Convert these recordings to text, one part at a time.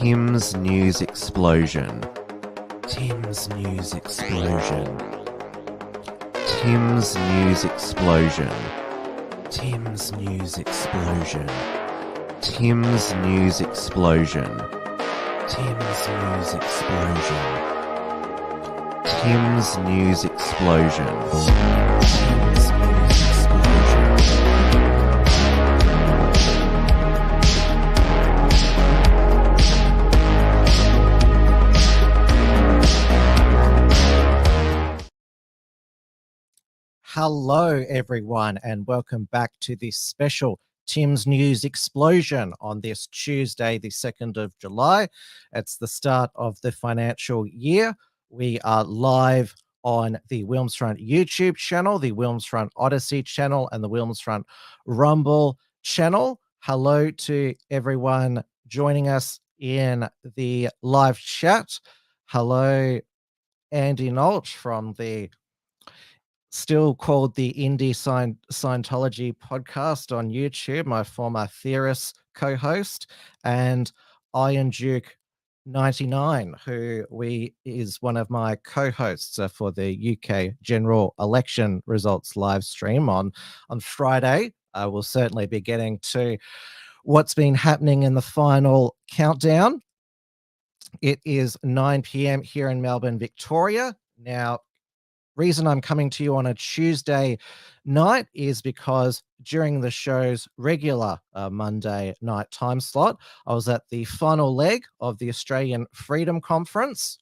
Tim's News Explosion. Tim's News Explosion. Tim's News Explosion. Tim's News Explosion. Tim's News Explosion. Tim's News Explosion. Tim's News Explosion. Tim's News Explosion. Hello, everyone, and welcome back to this special Tim's News Explosion on this Tuesday, the 2nd of July. It's the start of the financial year. We are live on the Wilms Front YouTube channel, the Wilms Front Odyssey channel, and the Wilms Front Rumble channel. Hello to everyone joining us in the live chat. Hello, Andy Nolch from the still called the Indie Scientology podcast on YouTube, my former Theorist co-host, and Iron Duke 99, who is one of my co-hosts for the UK general election results live stream on Friday. I will certainly be getting to what's been happening in the final countdown. It is 9 p.m. here in Melbourne, Victoria. Now, reason I'm coming to you on a Tuesday night is because during the show's regular Monday night time slot, I was at the final leg of the Australian Freedom Conference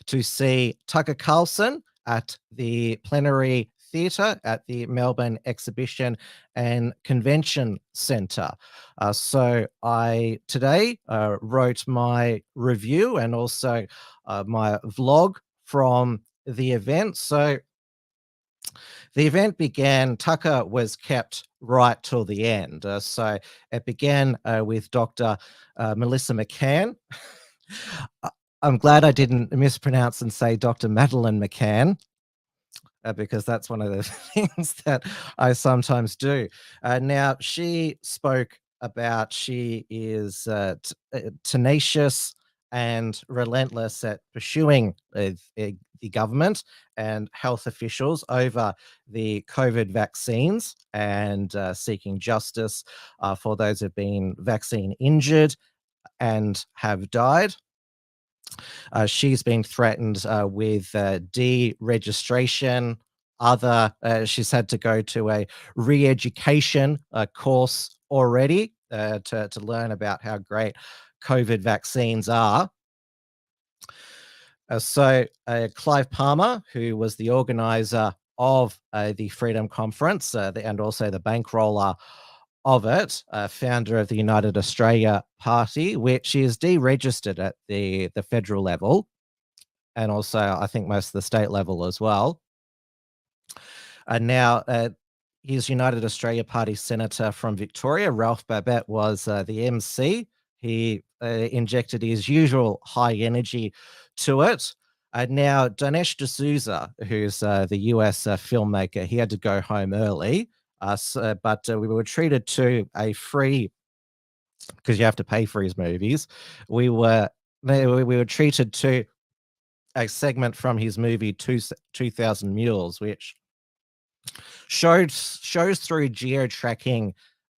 to see Tucker Carlson at the Plenary Theatre at the Melbourne Exhibition and Convention Centre. So I today wrote my review and also my vlog from the event. So the event began, Tucker was kept right till the end. So it began with Dr. Melissa McCann. I'm glad I didn't mispronounce and say Dr. Madeleine McCann, because that's one of the things that I sometimes do. Now, she spoke about she is tenacious and relentless at pursuing the government and health officials over the COVID vaccines and seeking justice for those who have been vaccine injured and have died. She's been threatened with deregistration she's had to go to a re-education course already to learn about how great COVID vaccines are. So Clive Palmer, who was the organizer of the Freedom Conference and also the bankroller of it, founder of the United Australia Party, which is deregistered at the federal level, and also I think most of the state level as well. And now his United Australia Party senator from Victoria, Ralph Babet, was the MC. He injected his usual high energy to it. Now, Dinesh D'Souza, who's the US filmmaker, he had to go home early, but we were treated to a free, because you have to pay for his movies. We were treated to a segment from his movie 2000 Mules, which shows through geo-tracking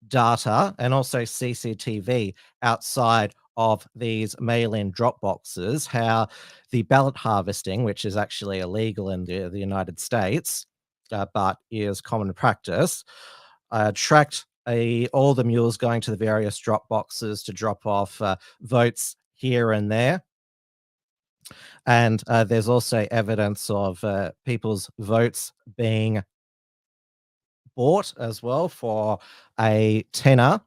data and also CCTV outside of these mail-in drop boxes how the ballot harvesting, which is actually illegal in the United States, but is common practice, tracked all the mules going to the various drop boxes to drop off votes here and there. And there's also evidence of people's votes being bought as well for a tenner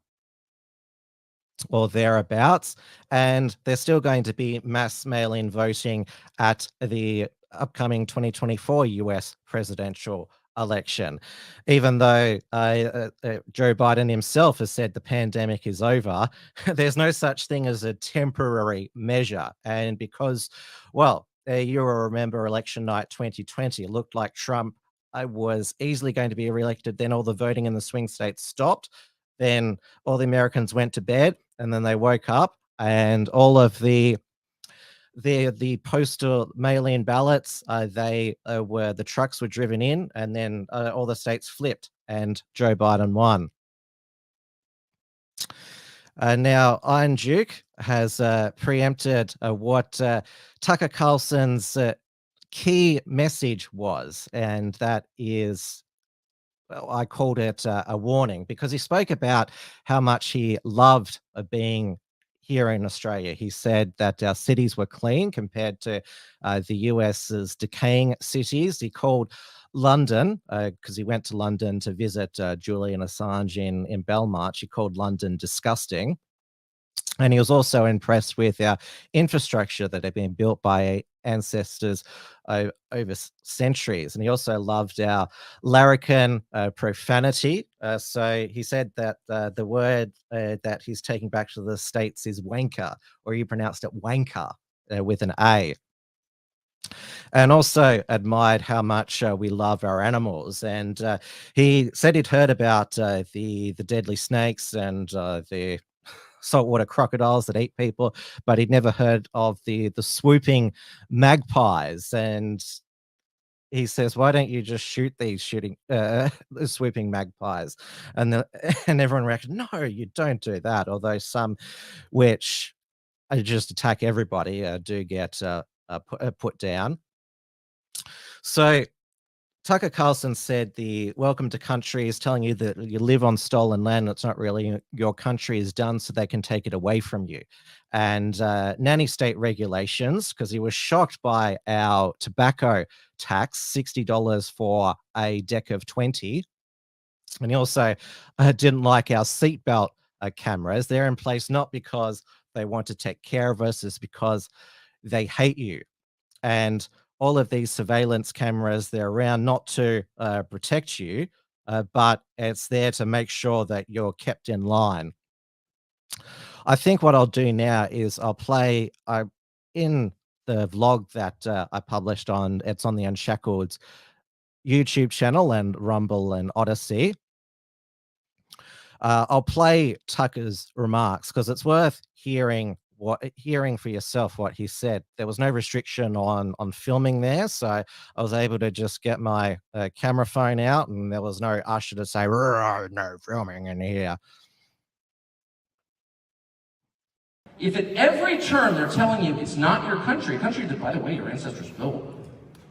or thereabouts, and there's still going to be mass mail-in voting at the upcoming 2024 US presidential election. Even though Joe Biden himself has said the pandemic is over, there's no such thing as a temporary measure. And because, well, you will remember election night 2020, it looked like Trump was easily going to be reelected. Then all the voting in the swing states stopped. Then all the Americans went to bed, and then they woke up, and all of the postal mail-in ballots, the trucks were driven in, and then all the states flipped, and Joe Biden won. Now, Iron Duke has preempted what Tucker Carlson's key message was, and that is, well, I called it a warning, because he spoke about how much he loved being here in Australia. He said that our cities were clean compared to the US's decaying cities. He called London, because he went to London to visit Julian Assange in Belmarsh, he called London disgusting. And he was also impressed with our infrastructure that had been built by ancestors over centuries. And he also loved our larrikin profanity. So he said that the word that he's taking back to the States is wanker, or he pronounced it wanker with an A. And also admired how much we love our animals. And he said he'd heard about the deadly snakes and the saltwater crocodiles that eat people, but he'd never heard of the swooping magpies. And he says, why don't you just shoot these swooping magpies? And and everyone reacted, no, you don't do that. Although some, which just attack everybody, do get put down. So Tucker Carlson said the welcome to country is telling you that you live on stolen land. It's not really your country is done, so they can take it away from you. And nanny state regulations, because he was shocked by our tobacco tax, $60 for a deck of 20. And he also didn't like our seatbelt cameras. They're in place not because they want to take care of us, it's because they hate you. And all of these surveillance cameras, they're around not to protect you, but it's there to make sure that you're kept in line. I think what I'll do now is I'll play in the vlog that I published it's on the Unshackled YouTube channel and Rumble and Odyssey. I'll play Tucker's remarks because it's worth hearing for yourself what he said. There was no restriction on filming there, so I was able to just get my camera phone out, and there was no usher to say no filming in here. If at every turn they're telling you it's not your country, a country that, by the way, your ancestors built,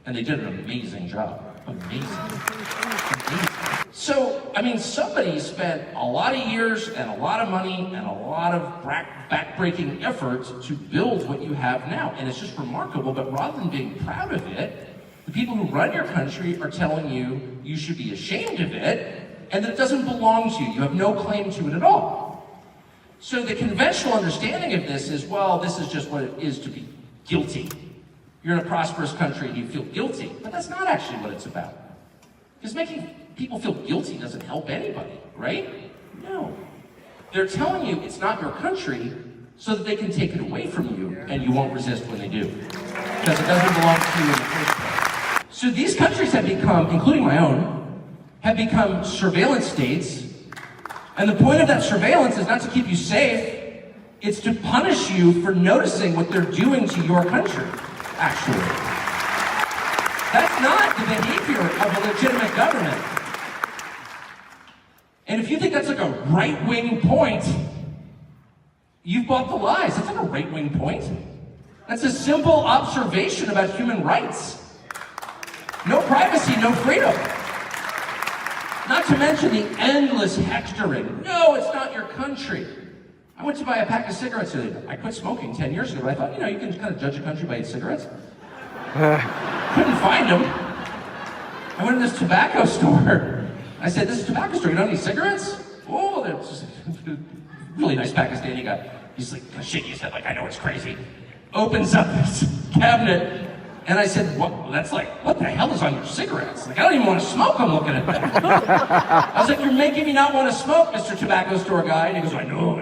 and they did an amazing job. Amazing. So, I mean, somebody spent a lot of years and a lot of money and a lot of backbreaking effort to build what you have now. And it's just remarkable, but rather than being proud of it, the people who run your country are telling you you should be ashamed of it and that it doesn't belong to you. You have no claim to it at all. So the conventional understanding of this is, well, this is just what it is to be guilty. You're in a prosperous country and you feel guilty. But that's not actually what it's about. Because making people feel guilty doesn't help anybody, right? No. They're telling you it's not your country so that they can take it away from you and you won't resist when they do. Because it doesn't belong to you in the first place. So these countries have become, including my own, have become surveillance states. And the point of that surveillance is not to keep you safe, it's to punish you for noticing what they're doing to your country, actually. That's not the behavior of a legitimate government. And if you think that's like a right-wing point, you've bought the lies. That's not a right-wing point. That's a simple observation about human rights. No privacy, no freedom. Not to mention the endless hectoring. No, it's not your country. I went to buy a pack of cigarettes today. I quit smoking 10 years ago, but I thought, you know, you can kind of judge a country by its cigarettes. Couldn't find them. I went to this tobacco store. I said, this is a tobacco store, you don't need cigarettes? Oh, that's a really nice Pakistani guy. He's like, shaking his head like, I know it's crazy. Opens up this cabinet, and I said, that's like, what the hell is on your cigarettes? Like, I don't even want to smoke, I'm looking at that. I was like, you're making me not want to smoke, Mr. Tobacco Store guy. And he goes, I know.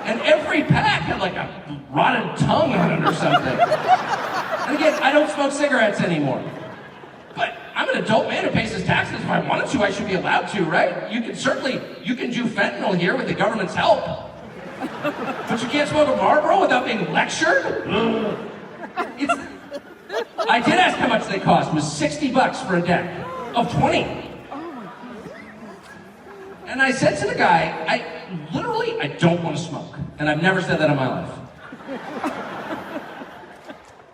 And every pack had like a rotten tongue on it or something. And again, I don't smoke cigarettes anymore. But I'm an adult man who pays his taxes. If I wanted to, I should be allowed to, right? You can do fentanyl here with the government's help. But you can't smoke a Marlboro without being lectured? I did ask how much they cost. It was $60 for a deck of 20. And I said to the guy, I don't want to smoke. And I've never said that in my life.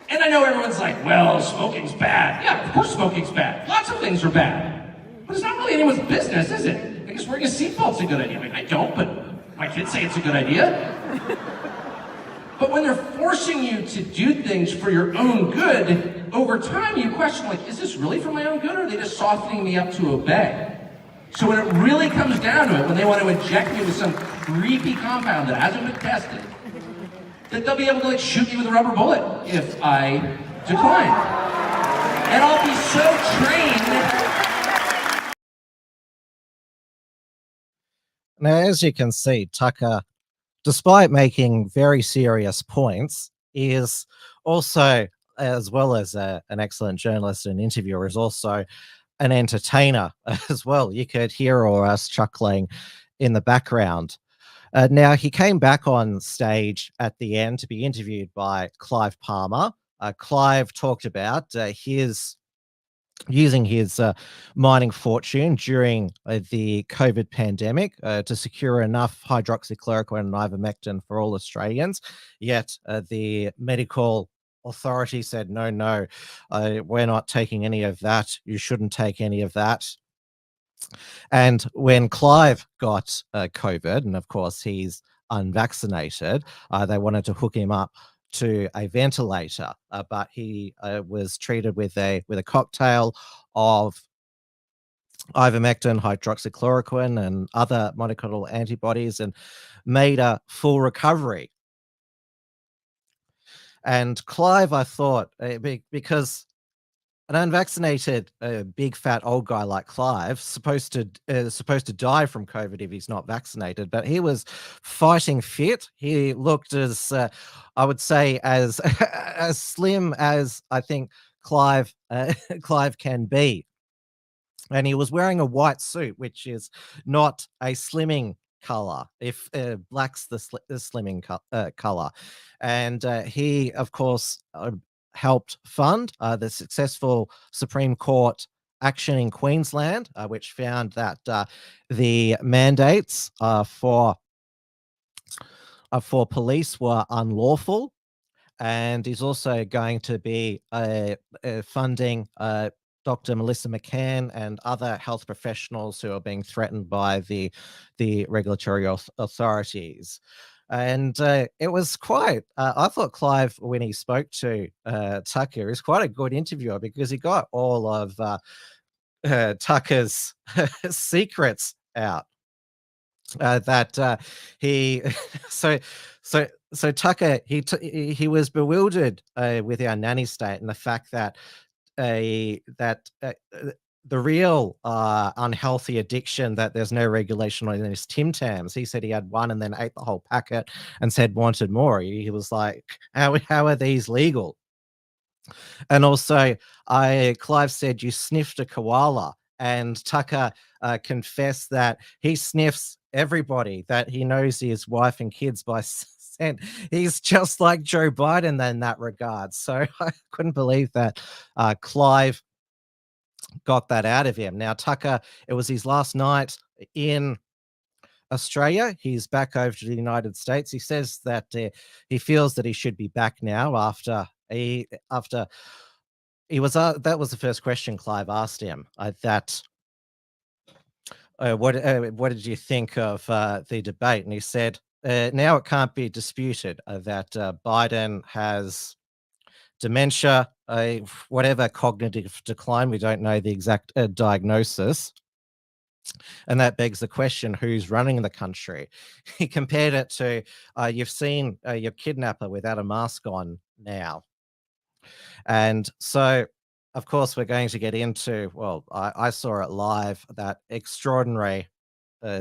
And I know everyone's like, well, smoking's bad. Yeah, of course smoking's bad. Lots of things are bad. But it's not really anyone's business, is it? I guess wearing a seatbelt's a good idea. I mean, I don't, but my kids say it's a good idea. But when they're forcing you to do things for your own good, over time you question, like, is this really for my own good, or are they just softening me up to obey? So when it really comes down to it, when they want to inject me with some creepy compound that hasn't been tested, that they'll be able to like shoot me with a rubber bullet if I decline. And I'll be so trained. Now, as you can see, Tucker, despite making very serious points, is also, as well as an excellent journalist and interviewer, is also an entertainer as well. You could hear us chuckling in the background. Now, he came back on stage at the end to be interviewed by Clive Palmer. Clive talked about using his mining fortune during the COVID pandemic to secure enough hydroxychloroquine and ivermectin for all Australians. Yet the medical authority said, no, we're not taking any of that. You shouldn't take any of that. And when Clive got COVID, and of course he's unvaccinated, they wanted to hook him up to a ventilator, but he was treated with a cocktail of ivermectin, hydroxychloroquine, and other monoclonal antibodies, and made a full recovery. And Clive, I thought, because an unvaccinated, big fat old guy like Clive supposed to die from COVID if he's not vaccinated, but he was fighting fit. He looked as I would say as as slim as I think Clive can be, and he was wearing a white suit, which is not a slimming color. If black's the slimming color, and he of course helped fund the successful Supreme Court action in Queensland, which found that the mandates for police were unlawful, and he's also going to be funding Dr. Melissa McCann and other health professionals who are being threatened by the regulatory authorities. And it was quite, I thought Clive, when he spoke to Tucker, is quite a good interviewer because he got all of Tucker's secrets out. He so Tucker, he was bewildered with our nanny state and the fact that the real unhealthy addiction, that there's no regulation on his Tim Tams. He said he had one and then ate the whole packet and said wanted more. He was like, how are these legal? And also, Clive said you sniffed a koala, and Tucker confessed that he sniffs everybody, that he knows his wife and kids by scent. He's just like Joe Biden in that regard. So I couldn't believe that Clive got that out of him. Now, Tucker, it was his last night in Australia. He's back over to the United States. He says that he feels that he should be back now after he was that was the first question Clive asked him, what did you think of the debate? And he said, now it can't be disputed that Biden has dementia, whatever cognitive decline, we don't know the exact diagnosis. And that begs the question, who's running the country? He compared it to, you've seen your kidnapper without a mask on now. And so, of course, we're going to get into, well, I saw it live, that extraordinary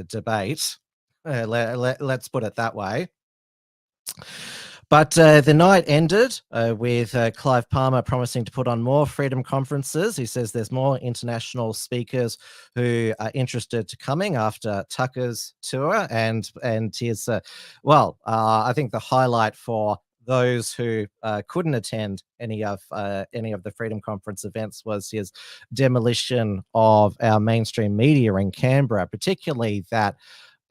debate. Let's put it that way. But the night ended with Clive Palmer promising to put on more freedom conferences. He says there's more international speakers who are interested to coming after Tucker's tour. And his, I think the highlight for those who couldn't attend any of the Freedom Conference events was his demolition of our mainstream media in Canberra, particularly that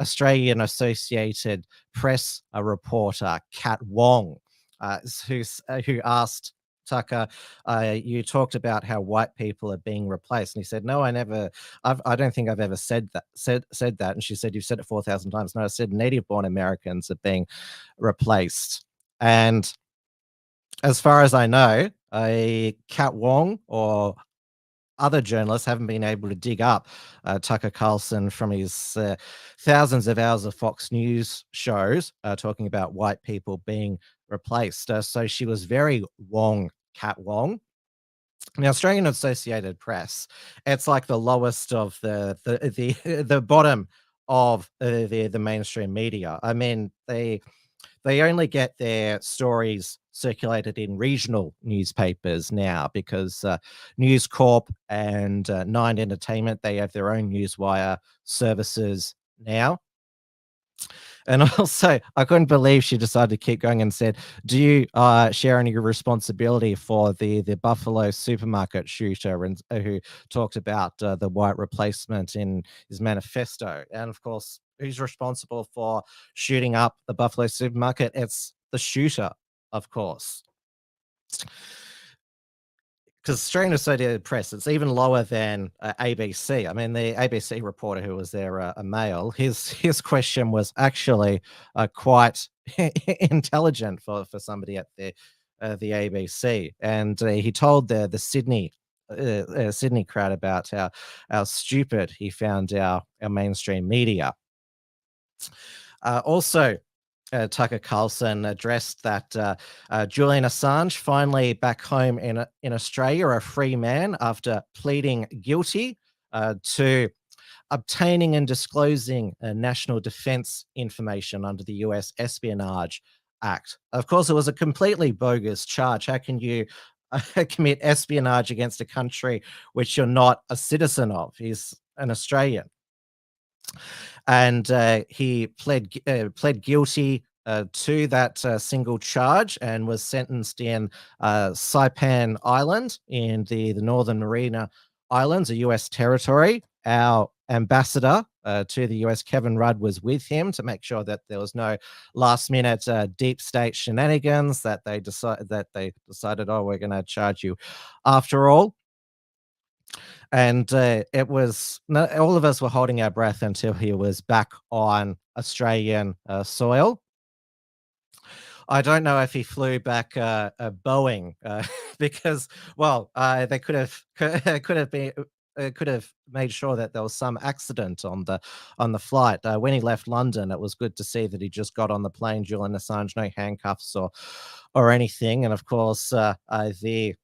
Australian Associated Press reporter, Kat Wong, who asked Tucker, you talked about how white people are being replaced. And he said, no, I don't think I've ever said that. And she said, you've said it 4,000 times. No, I said native-born Americans are being replaced. And as far as I know, Kat Wong or other journalists haven't been able to dig up Tucker Carlson from his thousands of hours of Fox News shows talking about white people being replaced. So she was very Wong, Kat Wong. The Australian Associated Press, it's like the lowest of the bottom of the mainstream media. I mean, they only get their stories circulated in regional newspapers now because News Corp and Nine Entertainment, they have their own newswire services now. And also, I couldn't believe she decided to keep going and said, do you share any responsibility for the Buffalo supermarket shooter and who talked about the white replacement in his manifesto? And of course, who's responsible for shooting up the Buffalo supermarket? It's the shooter, of course. Because Australian Associated Press, it's even lower than ABC. I mean, the ABC reporter who was there, a male, his question was actually quite intelligent for somebody at the ABC, and he told the Sydney crowd about how stupid he found our mainstream media. Also, Tucker Carlson addressed that Julian Assange finally back home in Australia, a free man after pleading guilty to obtaining and disclosing national defense information under the US Espionage Act. Of course, it was a completely bogus charge. How can you commit espionage against a country which you're not a citizen of? He's an Australian. And he pled guilty to that single charge and was sentenced in Saipan Island in the Northern Mariana Islands, a U.S. territory. Our ambassador to the U.S., Kevin Rudd, was with him to make sure that there was no last-minute deep state shenanigans, that they decided, oh, we're going to charge you after all. And it was all of us were holding our breath until he was back on Australian soil. I don't know if he flew back a Boeing because, well, they could have been. Could have made sure that there was some accident on the flight. When he left London, it was good to see that he just got on the plane, Julian Assange, no handcuffs or anything. And of course, when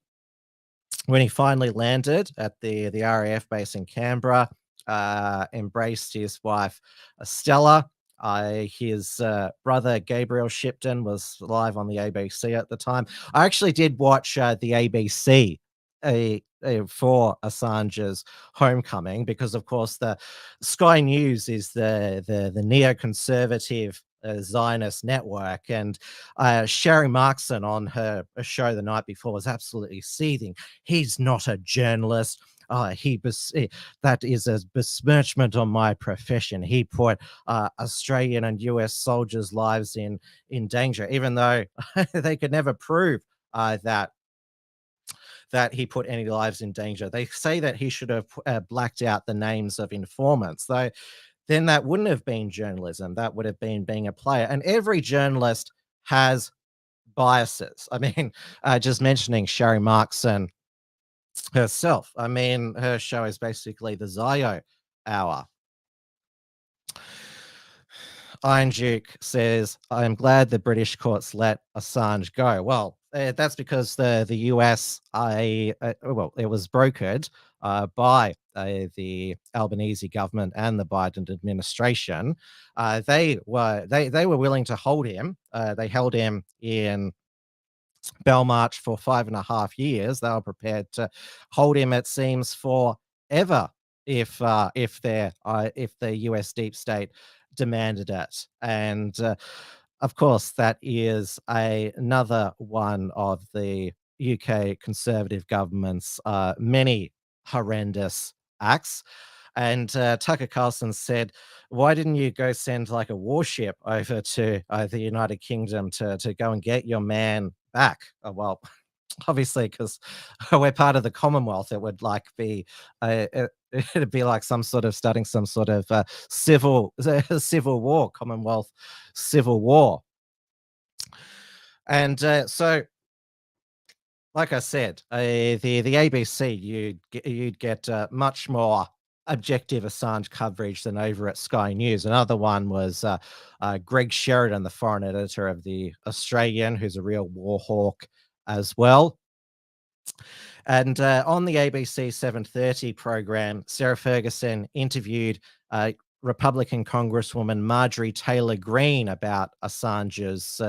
he finally landed at the RAF base in Canberra, embraced his wife Stella. His brother Gabriel Shipton was live on the ABC at the time. I actually did watch the ABC for Assange's homecoming because, of course, the Sky News is the neoconservative Zionist network, and Sherry Markson on her show the night before was absolutely seething. He's not a journalist. That is a besmirchment on my profession. He put Australian and US soldiers' lives in danger, even though they could never prove that he put any lives in danger. They say that he should have blacked out the names of informants, though then that wouldn't have been journalism. That would have been being a player. And every journalist has biases. I mean, just mentioning Sherry Markson herself. I mean, her show is basically the Zio Hour. Iron Duke says, I am glad the British courts let Assange go. Well, that's because the US, well, it was brokered by the Albanese government and the Biden administration. They were willing to hold him. They held him in Belmarsh for 5.5 years. They were prepared to hold him, it seems, forever if the US deep state demanded it. And of course, that is another one of the UK Conservative government's many horrendous acts. And Tucker Carlson said, why didn't you go send like a warship over to the United Kingdom to go and get your man back? Well, obviously, because we're part of the Commonwealth, it would like be it'd be like starting some sort of civil war, Commonwealth civil war. And so, like I said, the ABC, you'd get much more objective Assange coverage than over at Sky News. Another one was Greg Sheridan, the foreign editor of the Australian, who's a real war hawk as well. And on the ABC 7:30 program, Sarah Ferguson interviewed Republican Congresswoman Marjorie Taylor Greene about Assange's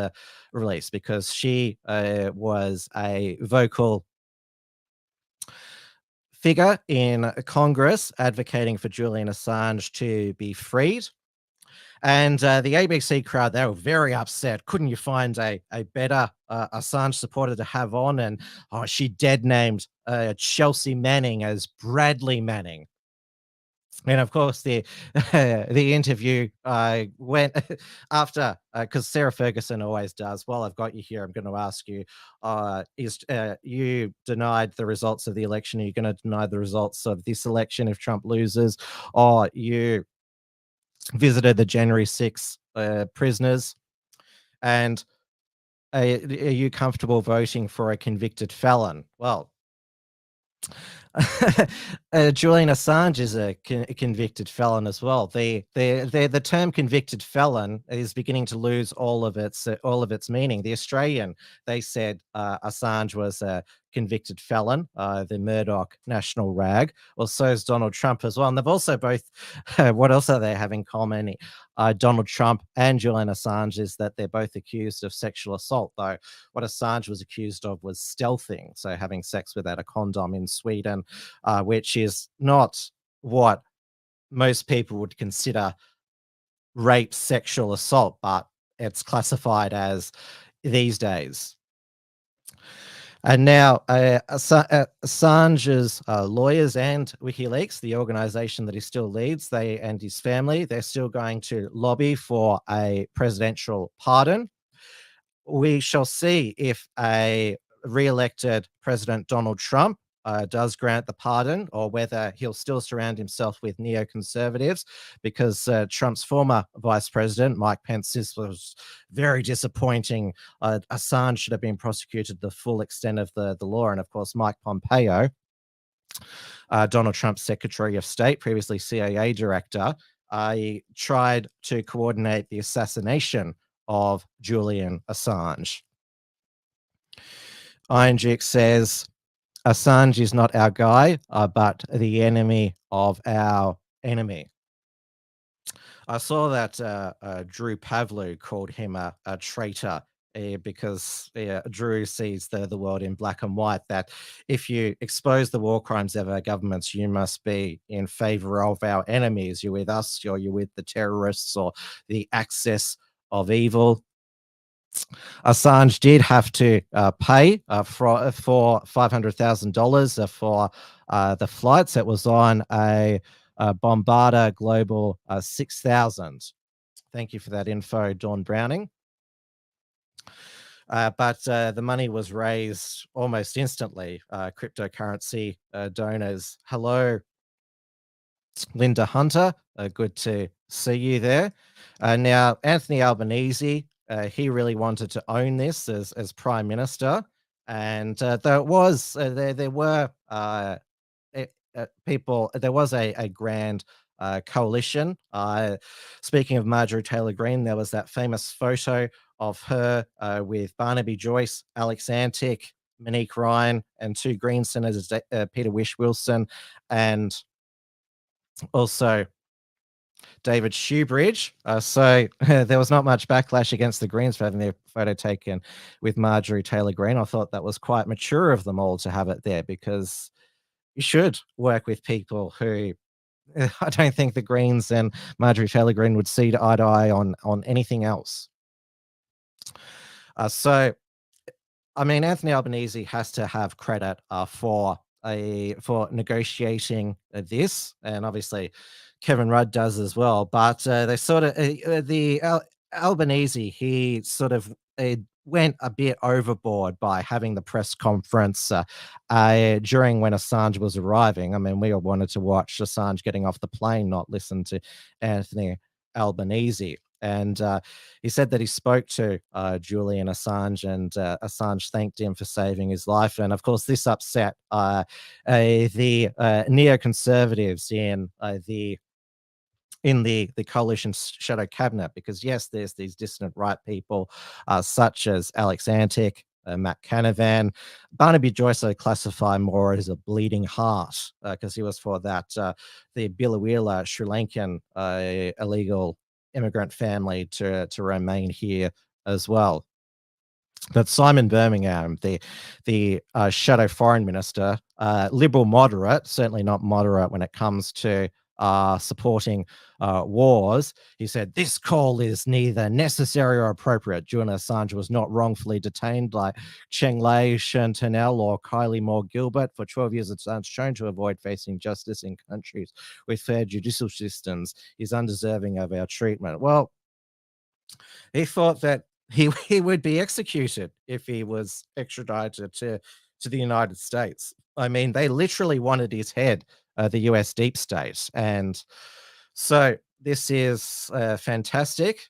release, because she was a vocal figure in Congress advocating for Julian Assange to be freed. And the ABC crowd, they were very upset. Couldn't you find a better Assange supporter to have on? And she dead named Chelsea Manning as Bradley Manning. And of course, the interview went after, because Sarah Ferguson always does. While I've got you here, I'm going to ask you: you denied the results of the election? Are you going to deny the results of this election if Trump loses? Or you visited the January 6th prisoners, and are you comfortable voting for a convicted felon? Well, Julian Assange is a convicted felon as well. The term convicted felon is beginning to lose all of its meaning. The Australian, they said Assange was a convicted felon, the Murdoch national rag. Well, so is Donald Trump as well. And they've also both, what else are they have in common? Donald Trump and Julian Assange is that they're both accused of sexual assault, though what Assange was accused of was stealthing, so having sex without a condom in Sweden, which is not what most people would consider rape, sexual assault, but it's classified as these days. And now Assange's lawyers and WikiLeaks, the organization that he still leads, they and his family, they're still going to lobby for a presidential pardon. We shall see if a re-elected President Donald Trump does grant the pardon, or whether he'll still surround himself with neoconservatives, because Trump's former vice president, Mike Pence, this was very disappointing. Assange should have been prosecuted the full extent of the law. And of course, Mike Pompeo, Donald Trump's Secretary of State, previously CIA director, tried to coordinate the assassination of Julian Assange. Ironjik says, Assange is not our guy, but the enemy of our enemy. I saw that Drew Pavlo called him a traitor, because Drew sees the world in black and white, that if you expose the war crimes of our governments, you must be in favor of our enemies. You're with us, or you're with the terrorists, or the axis of evil. Assange did have to pay for $500,000 for the flights. It was on a Bombardier Global 6000. Thank you for that info, Dawn Browning. But the money was raised almost instantly. Cryptocurrency donors. Hello, Linda Hunter. Good to see you there. Now, Anthony Albanese, he really wanted to own this as Prime Minister. And there was people, there was a grand coalition. Speaking of Marjorie Taylor Greene, there was that famous photo of her with Barnaby Joyce, Alex Antic, Monique Ryan, and two Green senators, Peter Whish-Wilson, and also David Shoebridge. So there was not much backlash against the Greens for having their photo taken with Marjorie Taylor Greene. I thought that was quite mature of them all to have it there, because you should work with people who I don't think the Greens and Marjorie Taylor Greene would see eye to eye on anything else. So, I mean, Anthony Albanese has to have credit for negotiating this, and obviously Kevin Rudd does as well. But they sort of Albanese, he sort of went a bit overboard by having the press conference during when Assange was arriving. I mean, we all wanted to watch Assange getting off the plane, not listen to Anthony Albanese. And he said that he spoke to Julian Assange, and Assange thanked him for saving his life. And of course, this upset the neoconservatives in the coalition shadow cabinet, because yes, there's these dissident right people such as Alex Antic, Matt Canavan. Barnaby Joyce I classify more as a bleeding heart, because he was for that the Biloela Sri Lankan illegal immigrant family to remain here as well. But Simon Birmingham, the shadow foreign minister, liberal moderate, certainly not moderate when it comes to supporting wars, he said this call is neither necessary or appropriate. Julian Assange was not wrongfully detained like Cheng Lei, Shen Turnell, or Kylie Moore Gilbert. For 12 years, Assange shown to avoid facing justice in countries with fair judicial systems. He's undeserving of our treatment. Well, he thought that he would be executed if he was extradited to the United States. I mean, they literally wanted his head, the US deep state. And so this is fantastic.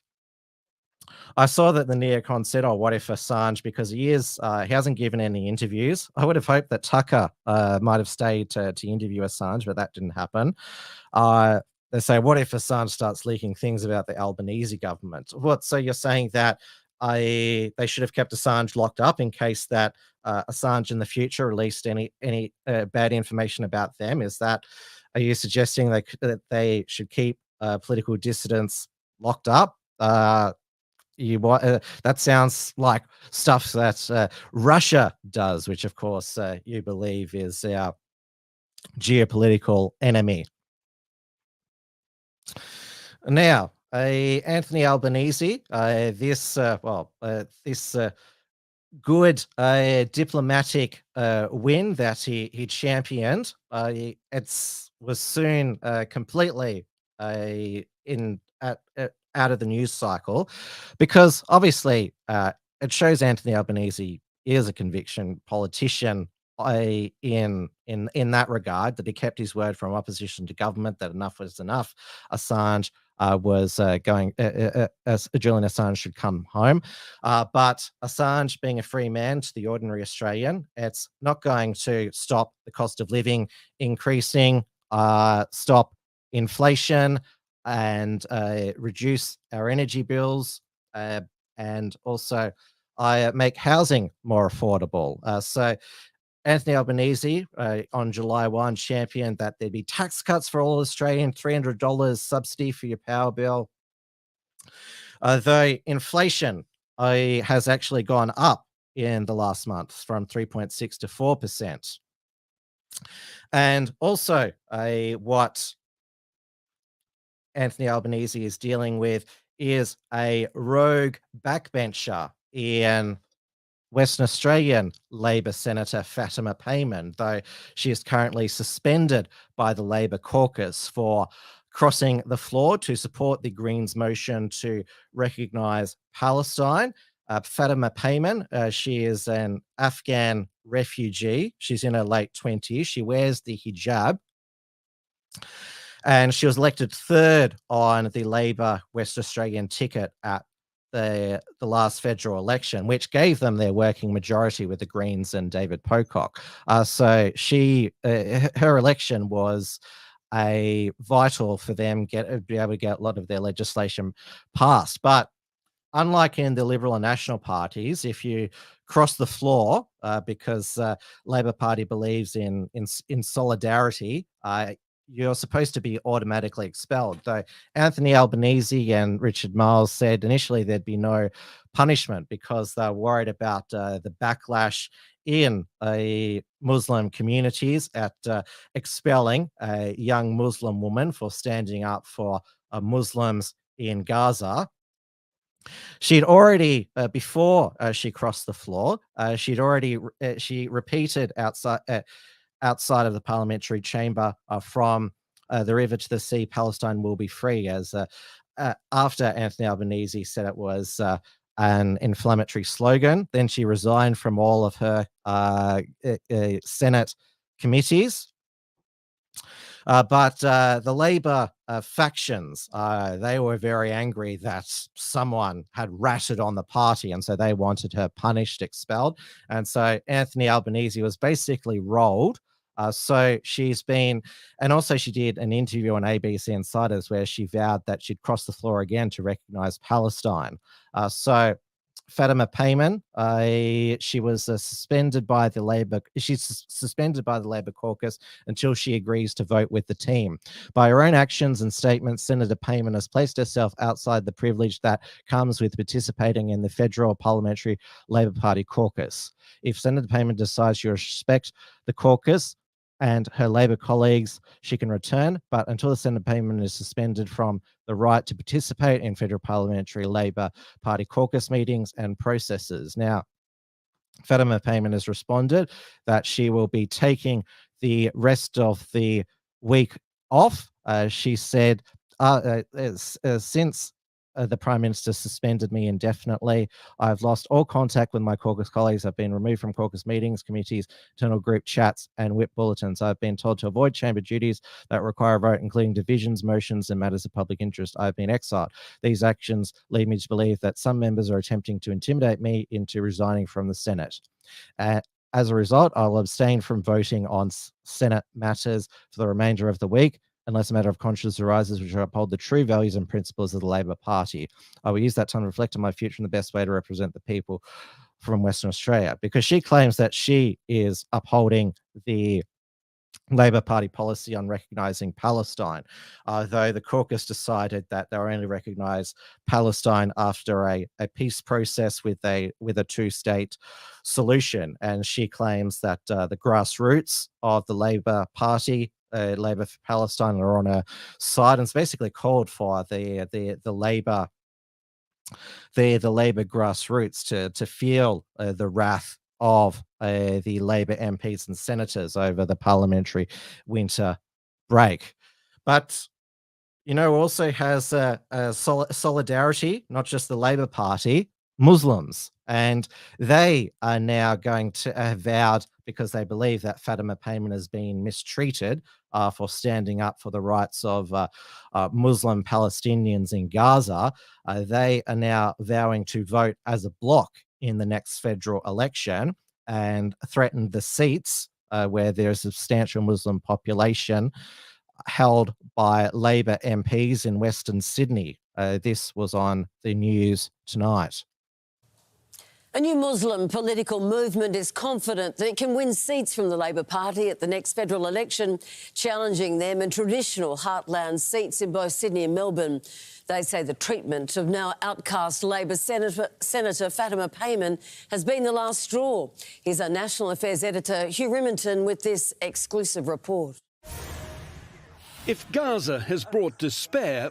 I saw that the neocon said, oh, what if Assange, because he hasn't given any interviews. I would have hoped that Tucker might have stayed to interview Assange, but that didn't happen. They say, what if Assange starts leaking things about the Albanese government? What? So you're saying that they should have kept Assange locked up in case that Assange in the future released any bad information about them? Are you suggesting that they should keep political dissidents locked up? That sounds like stuff that Russia does, which of course you believe is our geopolitical enemy. Now, Anthony Albanese, this good diplomatic win that he championed, was soon completely out of the news cycle, because obviously it shows Anthony Albanese is a conviction politician in that regard, that he kept his word from opposition to government, that enough was enough. Assange Julian Assange should come home. But Assange, being a free man to the ordinary Australian, it's not going to stop the cost of living increasing, stop inflation, and reduce our energy bills, and also make housing more affordable. So Anthony Albanese on July 1 championed that there'd be tax cuts for all Australian, $300 subsidy for your power bill. Though inflation has actually gone up in the last month from 3.6 to 4%. And also what Anthony Albanese is dealing with is a rogue backbencher in Western Australian Labor Senator Fatima Payman, though she is currently suspended by the Labor caucus for crossing the floor to support the Greens' motion to recognise Palestine. Fatima Payman, she is an Afghan refugee. She's in her late 20s. She wears the hijab. And she was elected third on the Labor West Australian ticket at the last federal election, which gave them their working majority with the Greens and David Pocock. So her election was vital for them be able to get a lot of their legislation passed. But unlike in the Liberal and National parties, if you cross the floor because Labor Party believes in solidarity, you're supposed to be automatically expelled. Though Anthony Albanese and Richard Marles said initially there'd be no punishment because they're worried about the backlash in Muslim communities at expelling a young Muslim woman for standing up for Muslims in Gaza. She'd already, before she crossed the floor, she repeated outside of the parliamentary chamber from the river to the sea, Palestine will be free, as after Anthony Albanese said it was an inflammatory slogan. Then she resigned from all of her Senate committees. But the Labor factions, they were very angry that someone had ratted on the party, and so they wanted her punished, expelled. And so Anthony Albanese was basically rolled. So she's been, and also she did an interview on ABC Insiders where she vowed that she'd cross the floor again to recognize Palestine. So Fatima Payman, she was suspended by the Labor. She's suspended by the Labor caucus until she agrees to vote with the team. By her own actions and statements, Senator Payman has placed herself outside the privilege that comes with participating in the federal parliamentary Labor Party caucus. If Senator Payman decides she respects the caucus and her Labor colleagues, she can return, but until the Senator Payman is suspended from the right to participate in federal parliamentary Labor Party caucus meetings and processes. Now, Fatima Payman has responded that she will be taking the rest of the week off. She said, since the Prime Minister suspended me indefinitely, I've lost all contact with my caucus colleagues. I've been removed from caucus meetings, committees, internal group chats, and whip bulletins. I've been told to avoid chamber duties that require a vote, including divisions, motions, and matters of public interest. I've been exiled. These actions lead me to believe that some members are attempting to intimidate me into resigning from the Senate. As a result, I'll abstain from voting on Senate matters for the remainder of the week, unless a matter of conscience arises which uphold the true values and principles of the Labor Party. I will use that time to reflect on my future and the best way to represent the people from Western Australia, because she claims that she is upholding the Labor Party policy on recognising Palestine, though the caucus decided that they'll only recognise Palestine after a peace process with a two-state solution. And she claims that the grassroots of the Labor Party, Labor for Palestine, are on her side, and it's basically called for the Labor grassroots to feel the wrath of the Labor MPs and senators over the parliamentary winter break. But, also has solidarity, not just the Labor Party, Muslims. And they are now going to have vowed, because they believe that Fatima Payman has been mistreated for standing up for the rights of Muslim Palestinians in Gaza, they are now vowing to vote as a bloc in the next federal election and threaten the seats where there's a substantial Muslim population held by Labor MPs in Western Sydney. This was on the news tonight. A new Muslim political movement is confident that it can win seats from the Labor Party at the next federal election, challenging them in traditional heartland seats in both Sydney and Melbourne. They say the treatment of now outcast Labor Senator Fatima Payman has been the last straw. Here's our National Affairs editor, Hugh Riminton, with this exclusive report. If Gaza has brought despair,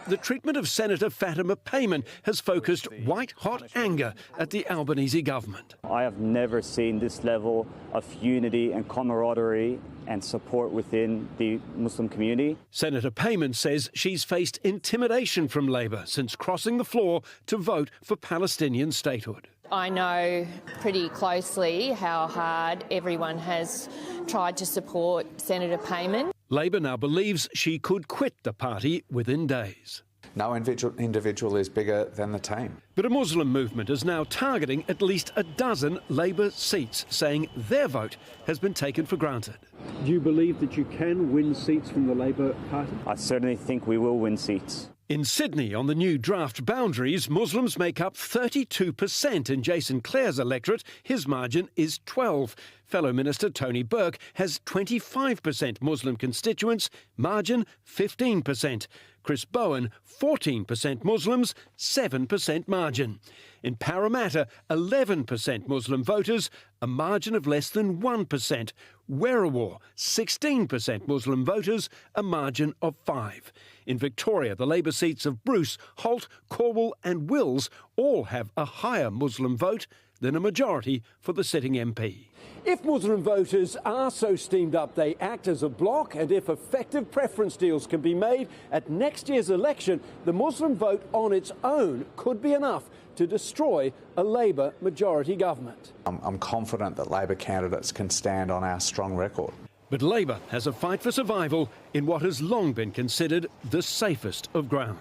the treatment of Senator Fatima Payman has focused white-hot anger at the Albanese government. I have never seen this level of unity and camaraderie and support within the Muslim community. Senator Payman says she's faced intimidation from Labor since crossing the floor to vote for Palestinian statehood. I know pretty closely how hard everyone has tried to support Senator Payman. Labor now believes she could quit the party within days. No individual is bigger than the team. But a Muslim movement is now targeting at least a dozen Labor seats, saying their vote has been taken for granted. Do you believe that you can win seats from the Labor Party? I certainly think we will win seats. In Sydney, on the new draft boundaries, Muslims make up 32% in Jason Clare's electorate. His margin is 12. Fellow Minister Tony Burke has 25% Muslim constituents, margin 15%. Chris Bowen, 14% Muslims, 7% margin. In Parramatta, 11% Muslim voters, a margin of less than 1%. Werriwa, 16% Muslim voters, a margin of 5. In Victoria, the Labor seats of Bruce, Holt, Cornwall and Wills all have a higher Muslim vote than a majority for the sitting MP. If Muslim voters are so steamed up they act as a bloc, and if effective preference deals can be made at next year's election, the Muslim vote on its own could be enough to destroy a Labor majority government. I'm confident that Labor candidates can stand on our strong record. But Labor has a fight for survival in what has long been considered the safest of ground.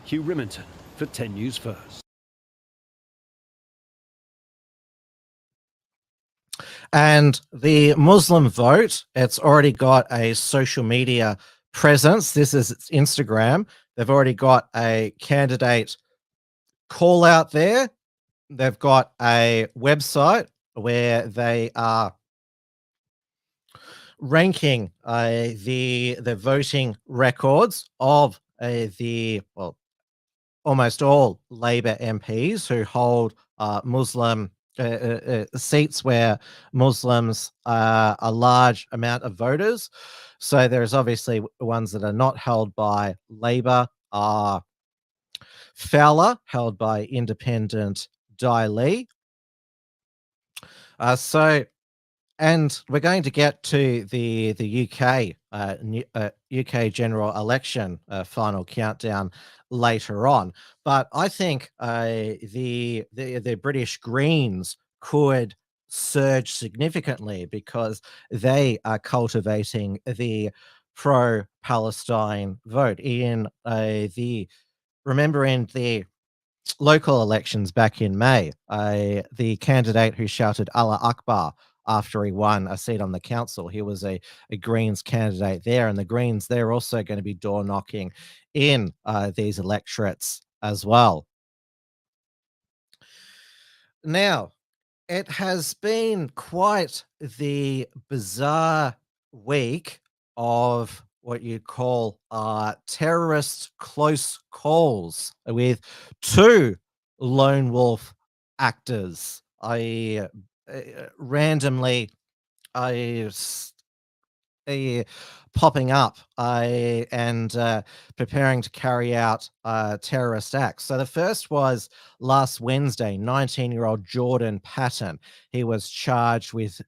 Hugh Riminton for 10 News First. And the Muslim vote, it's already got a social media presence. This is its Instagram. They've already got a candidate call out there. They've got a website where they are ranking the voting records of almost all Labor MPs who hold Muslim seats where Muslims are a large amount of voters. So there's obviously ones that are not held by Labor, are Fowler, held by independent Dai Lee. And we're going to get to the UK general election final countdown later on, but I think the British Greens could surge significantly because they are cultivating the pro-Palestine vote. In remember in the local elections back in May, the candidate who shouted Allah Akbar after he won a seat on the council, he was a Greens candidate there, and the Greens, they're also going to be door knocking in these electorates as well. Now, it has been quite the bizarre week of what you call terrorist close calls with two lone wolf actors. Randomly popping up and preparing to carry out terrorist acts. So the first was last Wednesday, 19-year-old Jordan Patton. He was charged with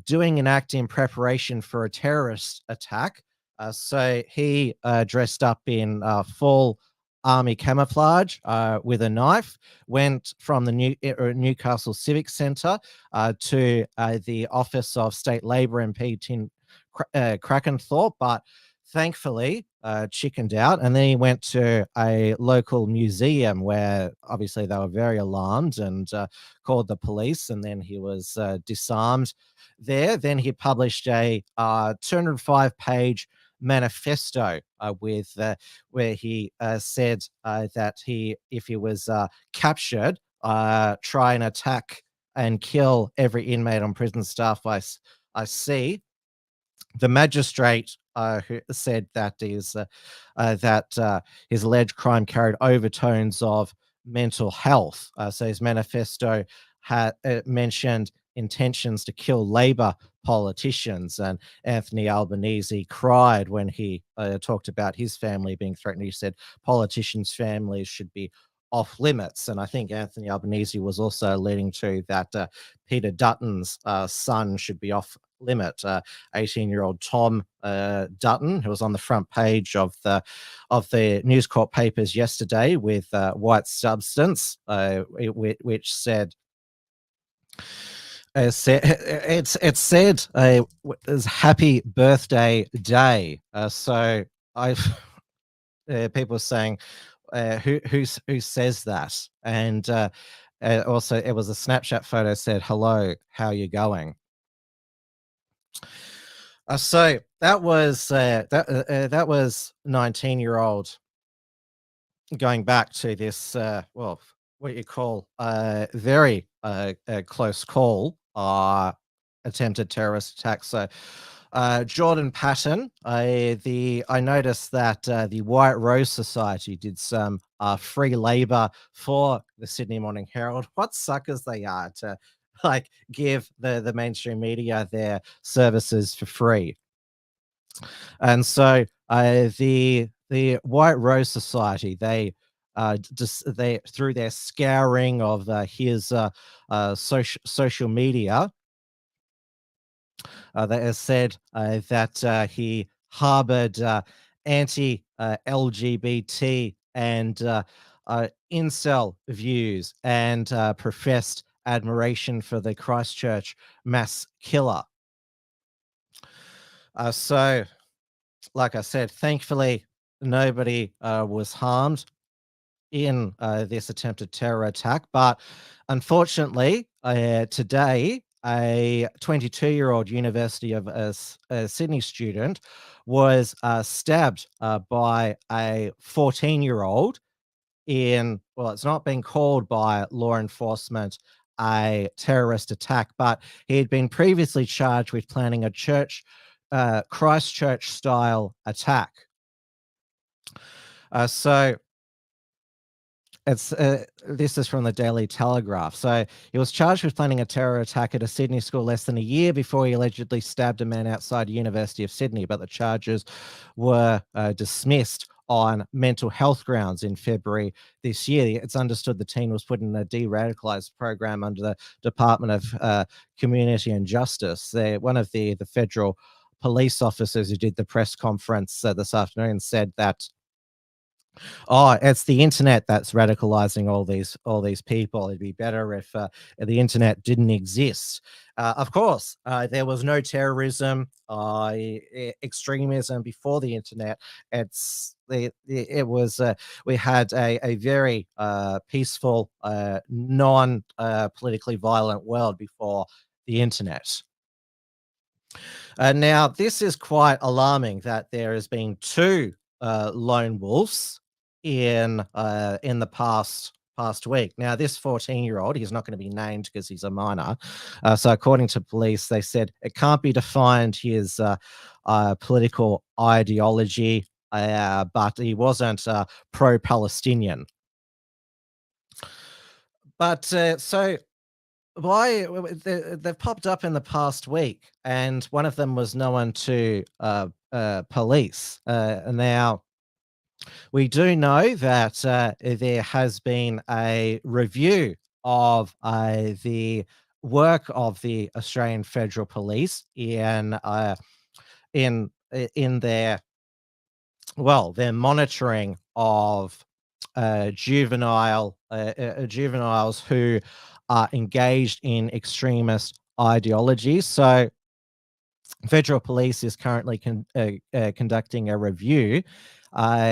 doing an act in preparation for a terrorist attack. So he dressed up in full army camouflage with a knife, went from the Newcastle Civic Centre to the office of State Labor MP Tim Crackenthorpe, but thankfully chickened out, and then he went to a local museum where obviously they were very alarmed and called the police, and then he was disarmed there. Then he published a 205-page manifesto with where he said that if he was captured, try and attack and kill every inmate on prison staff I see. The magistrate who said that his alleged crime carried overtones of mental health. So his manifesto had mentioned intentions to kill Labor politicians, and Anthony Albanese cried when he talked about his family being threatened. He said politicians' families should be off limits, and I think Anthony Albanese was also leading to that Peter Dutton's son should be off limit. 18-year-old Tom Dutton, who was on the front page of the News Corp papers yesterday with white substance, which said. It said it was happy birthday day. So people were saying who says that, and also it was a Snapchat photo said, "Hello, how you going?" So that was 19-year-old going back to this well, what you call very close call attempted terrorist attack. So Jordan Patton, I noticed that the White Rose Society did some free labor for the Sydney Morning Herald. What suckers they are to like give the mainstream media their services for free. And so the White Rose Society, they through their scouring of his social media, they have said that he harbored anti-LGBT and incel views and professed admiration for the Christchurch mass killer. So, like I said, thankfully, nobody was harmed in this attempted terror attack. But unfortunately, today, a 22-year-old University of Sydney student was stabbed by a 14-year-old in, well, it's not been called by law enforcement a terrorist attack, but he had been previously charged with planning a Christchurch-style attack. So it's this is from the Daily Telegraph. So he was charged with planning a terror attack at a Sydney school less than a year before he allegedly stabbed a man outside the University of Sydney, but the charges were dismissed on mental health grounds in February this year. It's understood the teen was put in a de-radicalized program under the Department of Community and Justice. One of the federal police officers who did the press conference this afternoon said that, oh, it's the internet that's radicalizing all these people. It'd be better if the internet didn't exist. Of course, there was no terrorism, extremism before the internet. It was we had a very peaceful, non-politically violent world before the internet. Now, this is quite alarming that there has been two lone wolves in the past week. Now, this 14-year-old, he's not going to be named because he's a minor. So according to police, they said it can't be defined his political ideology, but he wasn't pro-Palestinian. But so why they've popped up in the past week, and one of them was known to police. Now, we do know that there has been a review of the work of the Australian Federal Police in their monitoring of juveniles who are engaged in extremist ideologies. So federal police is currently conducting a review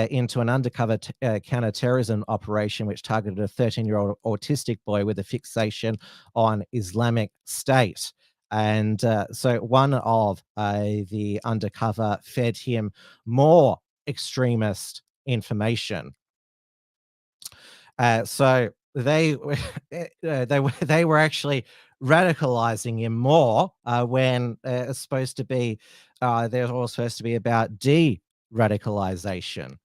into an undercover counterterrorism operation which targeted a 13-year-old autistic boy with a fixation on Islamic State. And so one of the undercover fed him more extremist information. So they were actually radicalizing him more when it's supposed to be they're all supposed to be about de-radicalization.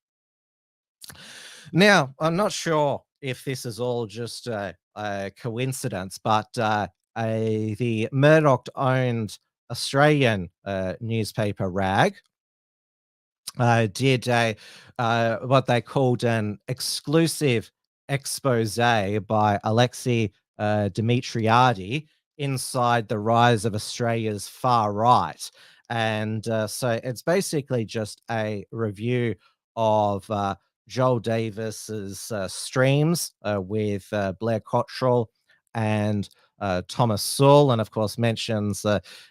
Now, I'm not sure if this is all just a coincidence, but the Murdoch-owned Australian newspaper RAG did a what they called an exclusive expose by Alexei Dimitriadi inside the rise of Australia's far right. And so it's basically just a review of Joel Davis's streams with Blair Cottrell and Thomas Sewell, and of course mentions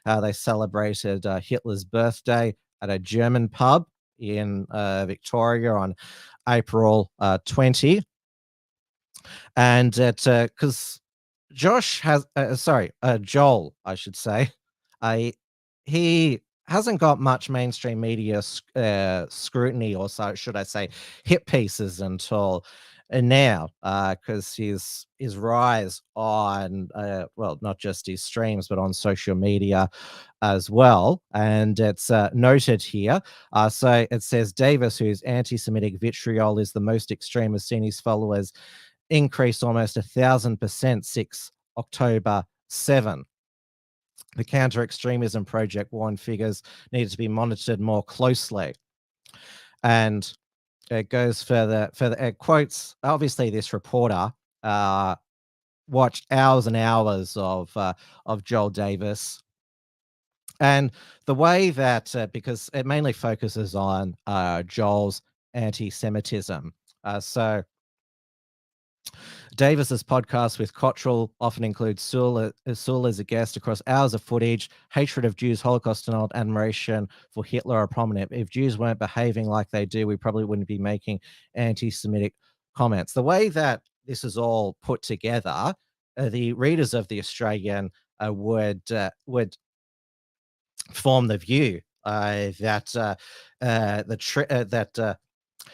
how they celebrated Hitler's birthday at a German pub in Victoria on April 20. And because Joel, I should say, he hasn't got much mainstream media scrutiny, or so should I say, hit pieces until now, because his rise on well, not just his streams but on social media as well. And it's noted here. So it says Davis, whose anti-Semitic vitriol is the most extreme, has seen his followers increase almost 1,000% since October 7. The counter-extremism project warned figures needed to be monitored more closely. And it goes further. It quotes, obviously, this reporter watched hours and hours of Joel Davis. And the way that, because it mainly focuses on Joel's anti-Semitism. So Davis's podcast with Cottrell often includes Sewell as a guest. Across hours of footage, hatred of Jews, Holocaust denial, admiration for Hitler are prominent. If Jews weren't behaving like they do, we probably wouldn't be making anti-Semitic comments. The way that this is all put together, the readers of the Australian would form the view that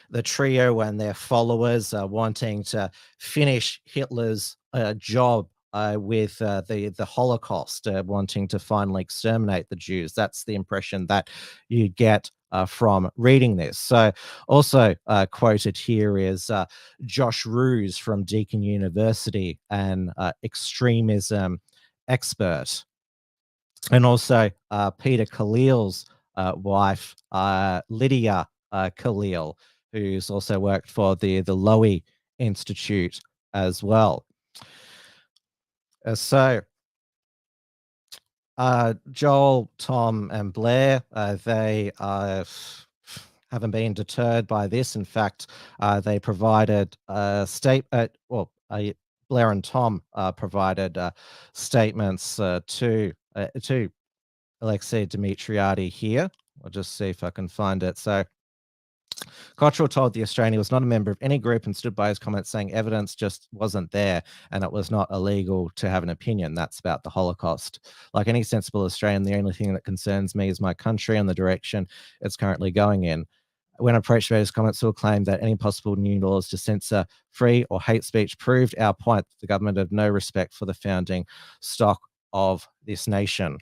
the trio and their followers are wanting to finish Hitler's job with the Holocaust, wanting to finally exterminate the Jews. That's the impression that you get from reading this. So also quoted here is Josh Roos from Deakin University, an extremism expert. And also Peter Khalil's wife, Lydia Khalil, who's also worked for the Lowy Institute as well. So Joel, Tom, and Blair, they haven't been deterred by this. In fact, they provided Blair and Tom provided statements to Alexei Dimitriadi here. I'll just see if I can find it. So Cottrell told the Australian he was not a member of any group and stood by his comments saying evidence just wasn't there and it was not illegal to have an opinion. That's about the Holocaust. Like any sensible Australian, the only thing that concerns me is my country and the direction it's currently going in. When approached by his comments, Sewell claimed that any possible new laws to censor free or hate speech proved our point that the government had no respect for the founding stock of this nation.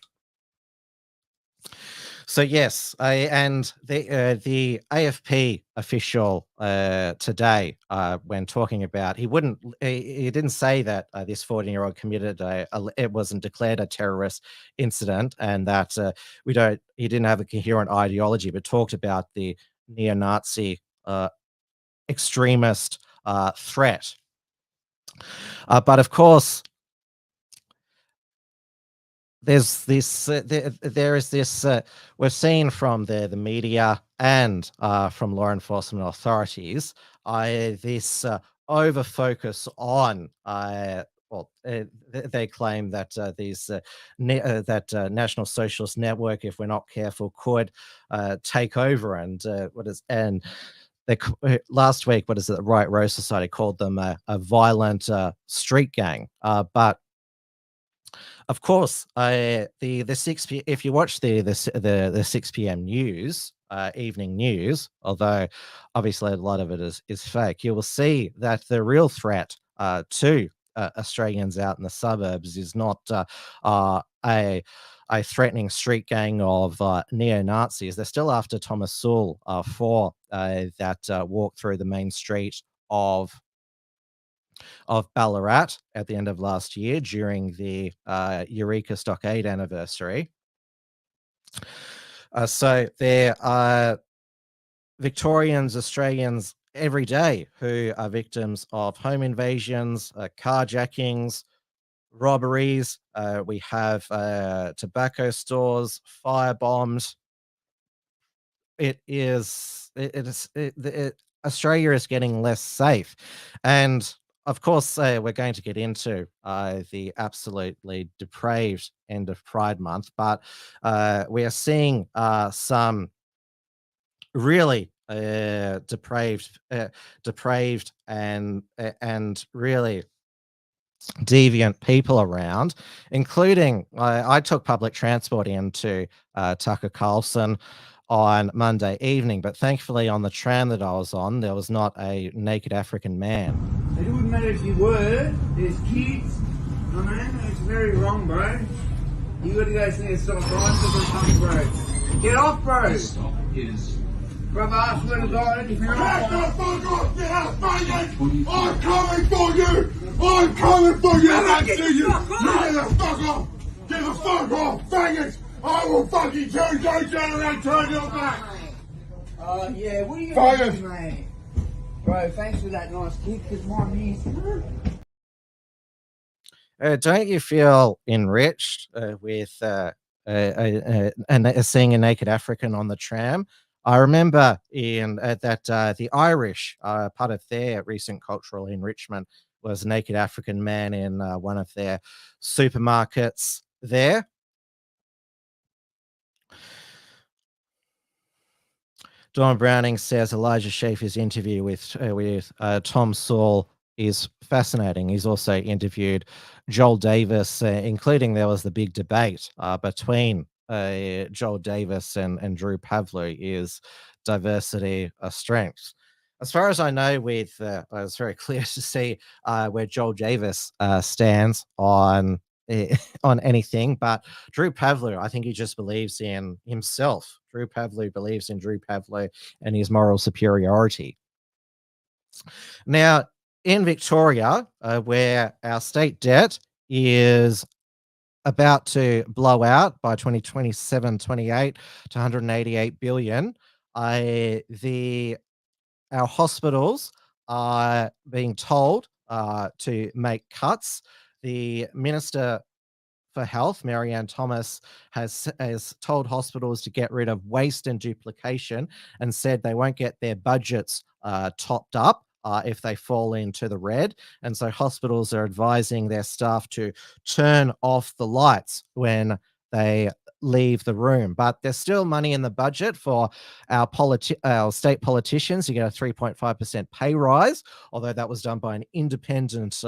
So yes, and the AFP official today, when talking about, he didn't say that this 14-year-old committed it wasn't declared a terrorist incident, and that he didn't have a coherent ideology, but talked about the neo-Nazi extremist threat. But of course, there's this there is this we've seen from the media and from law enforcement authorities this over focus on they claim that that National Socialist Network, if we're not careful, could take over and last week, what is it? The Right Rose Society called them a violent street gang, but of course, the 6 p. If you watch the 6 p.m. news, evening news, although obviously a lot of it is fake, you will see that the real threat to Australians out in the suburbs is not a threatening street gang of neo-Nazis. They're still after Thomas Sewell for that walk through the main street of Ballarat at the end of last year during the Eureka Stockade anniversary. So there are Victorians, Australians every day who are victims of home invasions, carjackings, robberies. We have tobacco stores firebombed. Australia is getting less safe, and of course, we're going to get into the absolutely depraved end of Pride Month, but we are seeing some really depraved and really deviant people around, including I took public transport into Tucker Carlson on Monday evening, but thankfully on the tram that I was on, there was not a naked African man. It wouldn't matter if you were. There's kids. I mean, it's very wrong, bro. You got to go see a psychiatrist or something, bro. Get off, bro. Stop is. Brother, I swear to God, if you're Get the fuck off the house, faggot! I'm coming for you! I'm coming for you! I see you! Get the fuck off! Get the fuck off, faggots! I will fucking turn and turn your back! Yeah, what are you going to do, mate? Bro, thanks for that nice kick, because my knees hurt. Don't you feel enriched with seeing a naked African on the tram? I remember that the Irish, part of their recent cultural enrichment was a naked African man in one of their supermarkets there. Dawn Browning says Elijah Schaffer's interview with Tom Sewell is fascinating. He's also interviewed Joel Davis, including there was the big debate between Joel Davis and Drew Pavlou, is diversity a strength? As far as I know, it was very clear to see where Joel Davis stands on anything, but Drew Pavlou, I think he just believes in himself. Drew Pavlou believes in Drew Pavlou and his moral superiority. Now, in Victoria, where our state debt is about to blow out by 2027-28 to 188 billion, our hospitals are being told to make cuts. The Minister for Health, Marianne Thomas, has told hospitals to get rid of waste and duplication and said they won't get their budgets topped up if they fall into the red. And so hospitals are advising their staff to turn off the lights when they leave the room. But there's still money in the budget for our state politicians to get a 3.5% pay rise, although that was done by an independent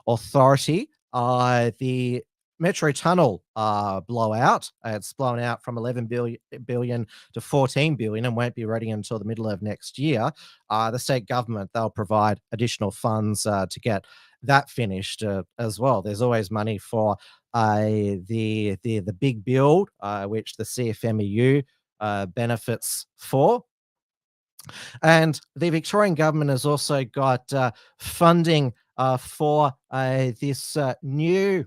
authority. The Metro Tunnel blowout, it's blown out from 11 billion to 14 billion and won't be ready until the middle of next year. The state government, they'll provide additional funds to get that finished as well. There's always money for the big build, which the CFMEU benefits for. And the Victorian government has also got funding for this new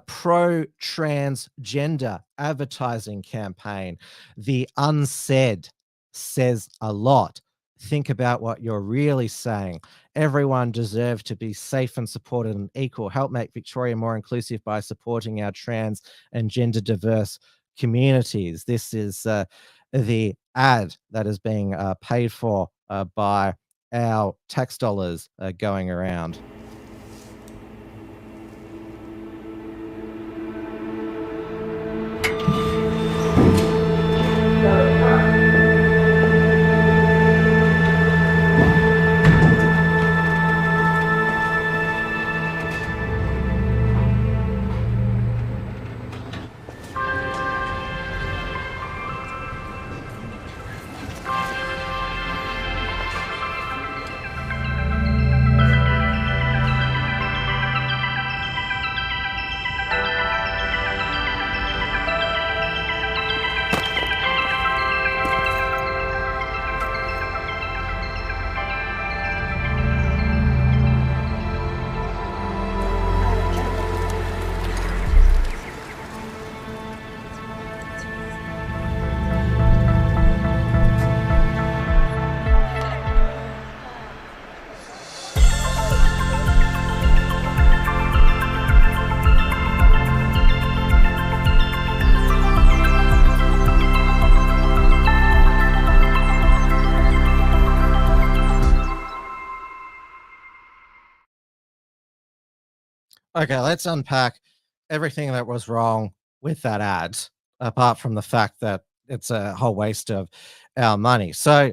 pro-transgender advertising campaign. The Unsaid says a lot. think about what you're really saying. Everyone deserves to be safe and supported and equal. Help make Victoria more inclusive by supporting our trans and gender diverse communities. This is the ad that is being paid for by our tax dollars going around. Okay, let's unpack everything that was wrong with that ad, apart from the fact that it's a whole waste of our money. So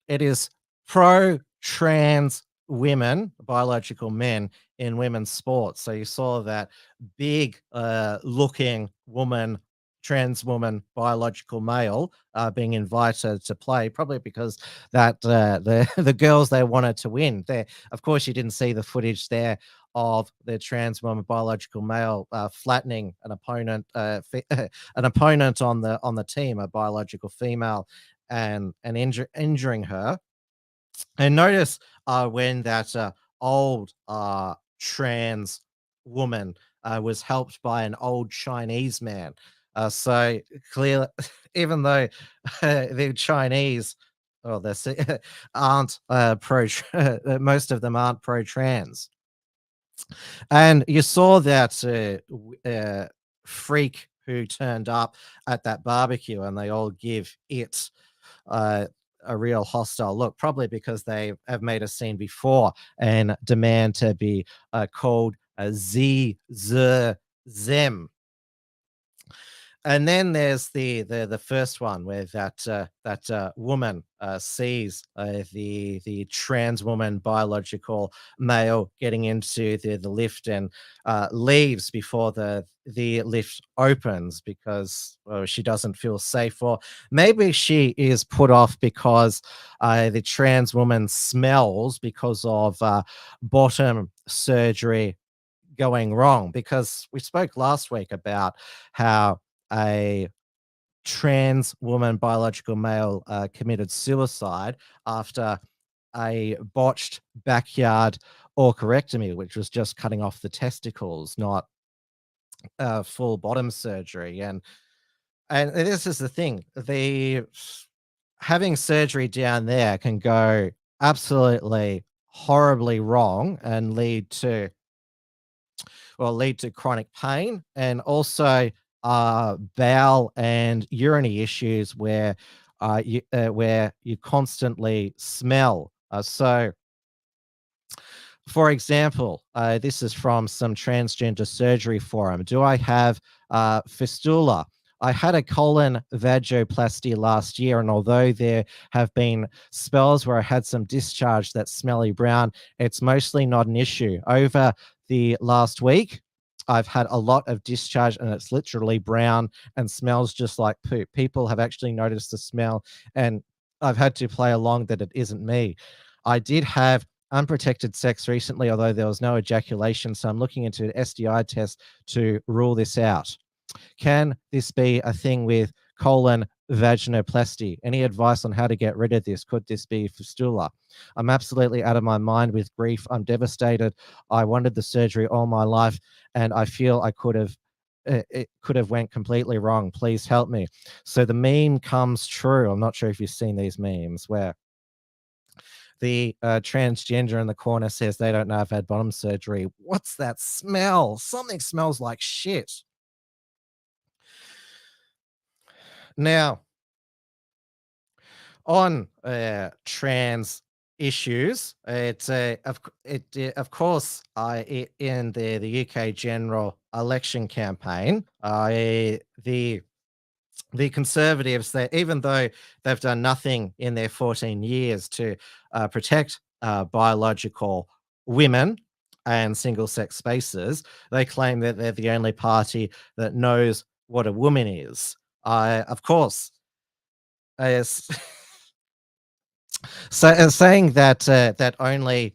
it is pro-trans women, biological men in women's sports. So you saw that big looking woman, trans woman, biological male being invited to play, probably because that the girls they wanted to win. There, of course, you didn't see the footage there of the trans woman, biological male, flattening an opponent, an opponent on the team, a biological female, and injuring her. And notice when that old trans woman was helped by an old Chinese man. So clearly, even though the Chinese, well, they aren't pro, most of them aren't pro-trans. And you saw that freak who turned up at that barbecue, and they all give it a real hostile look, probably because they have made a scene before and demand to be called Z, Z, Zem. And then there's the first one where that woman sees the trans woman, biological male, getting into the lift and leaves before the lift opens because she doesn't feel safe, or maybe she is put off because the trans woman smells because of bottom surgery going wrong. Because we spoke last week about how a trans woman, biological male, committed suicide after a botched backyard orchirectomy, which was just cutting off the testicles, not full bottom surgery. And this is the thing: having surgery down there can go absolutely horribly wrong and lead to chronic pain, and also bowel and urinary issues where you constantly smell. So, for example, this is from some transgender surgery forum. Do I have fistula? I had a colon vaginoplasty last year, and although there have been spells where I had some discharge that's smelly brown, it's mostly not an issue. Over the last week, I've had a lot of discharge, and it's literally brown and smells just like poop. People have actually noticed the smell, and I've had to play along that it isn't me. I did have unprotected sex recently, although there was no ejaculation, so I'm looking into an STI test to rule this out. Can this be a thing with colon vaginoplasty? Any advice on how to get rid of this? Could this be fistula? I'm absolutely out of my mind with grief. I'm devastated. I wanted the surgery all my life, and I feel I could have it could have went completely wrong. Please help me. So the meme comes true. I'm not sure if you've seen these memes where The transgender in the corner says they don't know if I've had bottom surgery. What's that smell? Something smells like shit. Now, on trans issues, it's of course in the UK general election campaign, the Conservatives, that even though they've done nothing in their 14 years to protect biological women and single-sex spaces, they claim that they're the only party that knows what a woman is. Of course, saying that that only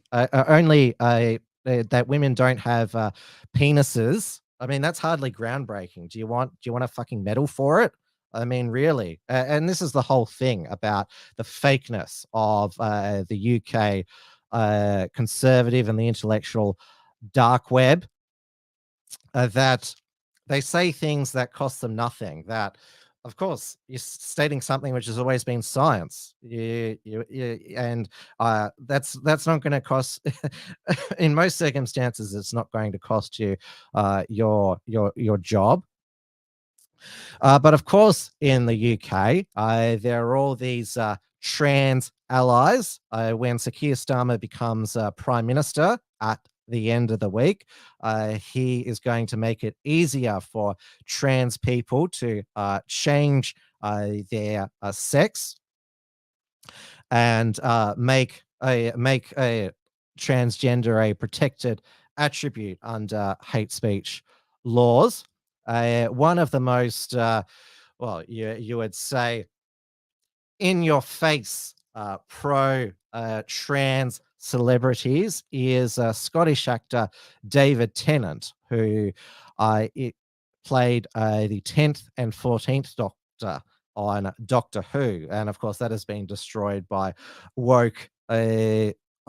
that women don't have penises. I mean, that's hardly groundbreaking. Do you want a fucking medal for it? I mean, really. And this is the whole thing about the fakeness of the UK conservative and the intellectual dark web, that they say things that cost them nothing. That, of course, you're stating something which has always been science. And that's not going to cost. In most circumstances, it's not going to cost you your job. But of course, in the UK, there are all these trans allies. When Sir Keir Starmer becomes Prime Minister at the end of the week, he is going to make it easier for trans people to change their sex and make a transgender a protected attribute under hate speech laws. One of the most, well, you would say, in your face pro trans celebrities is Scottish actor David Tennant, who played the 10th and 14th Doctor on Doctor Who. And of course, that has been destroyed by woke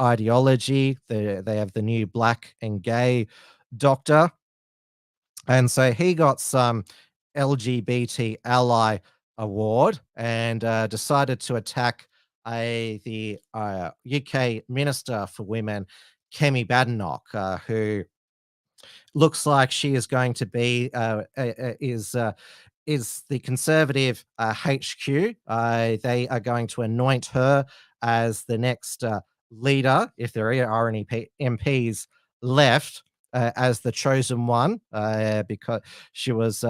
ideology. They have the new black and gay Doctor. And so he got some LGBT ally award and decided to attack the UK Minister for Women, Kemi Badenoch, who looks like she is going to be is the Conservative HQ. They are going to anoint her as the next leader, if there are any MPs left, as the chosen one, because she was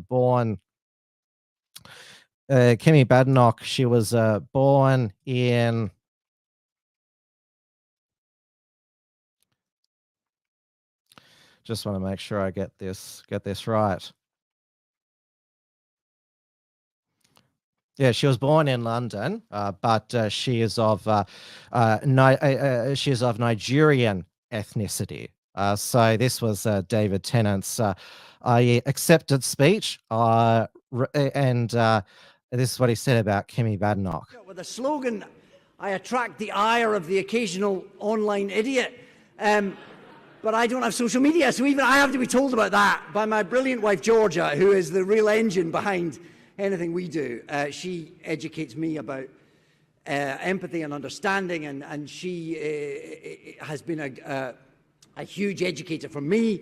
born. Kemi Badenoch, she was born in just want to make sure I get this right. Yeah, she was born in London, but she is of Nigerian ethnicity. So this was David Tennant's accepted speech, and this is what he said about Kemi Badenoch. With a slogan, I attract the ire of the occasional online idiot, but I don't have social media, so even I have to be told about that by my brilliant wife Georgia, who is the real engine behind anything we do. She educates me about empathy and understanding, and she has been a huge educator for me.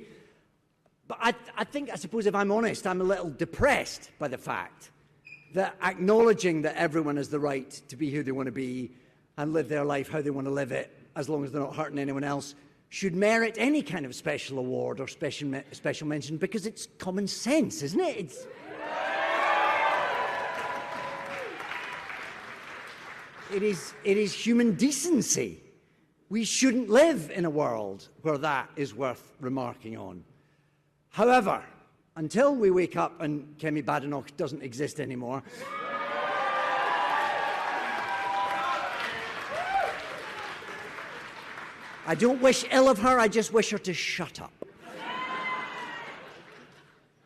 But I suppose if I'm honest, I'm a little depressed by the fact that acknowledging that everyone has the right to be who they want to be and live their life how they want to live it, as long as they're not hurting anyone else, should merit any kind of special award or special mention, because it's common sense, isn't it? It is human decency. We shouldn't live in a world where that is worth remarking on. However, until we wake up and Kemi Badenoch doesn't exist anymore, I don't wish ill of her, I just wish her to shut up.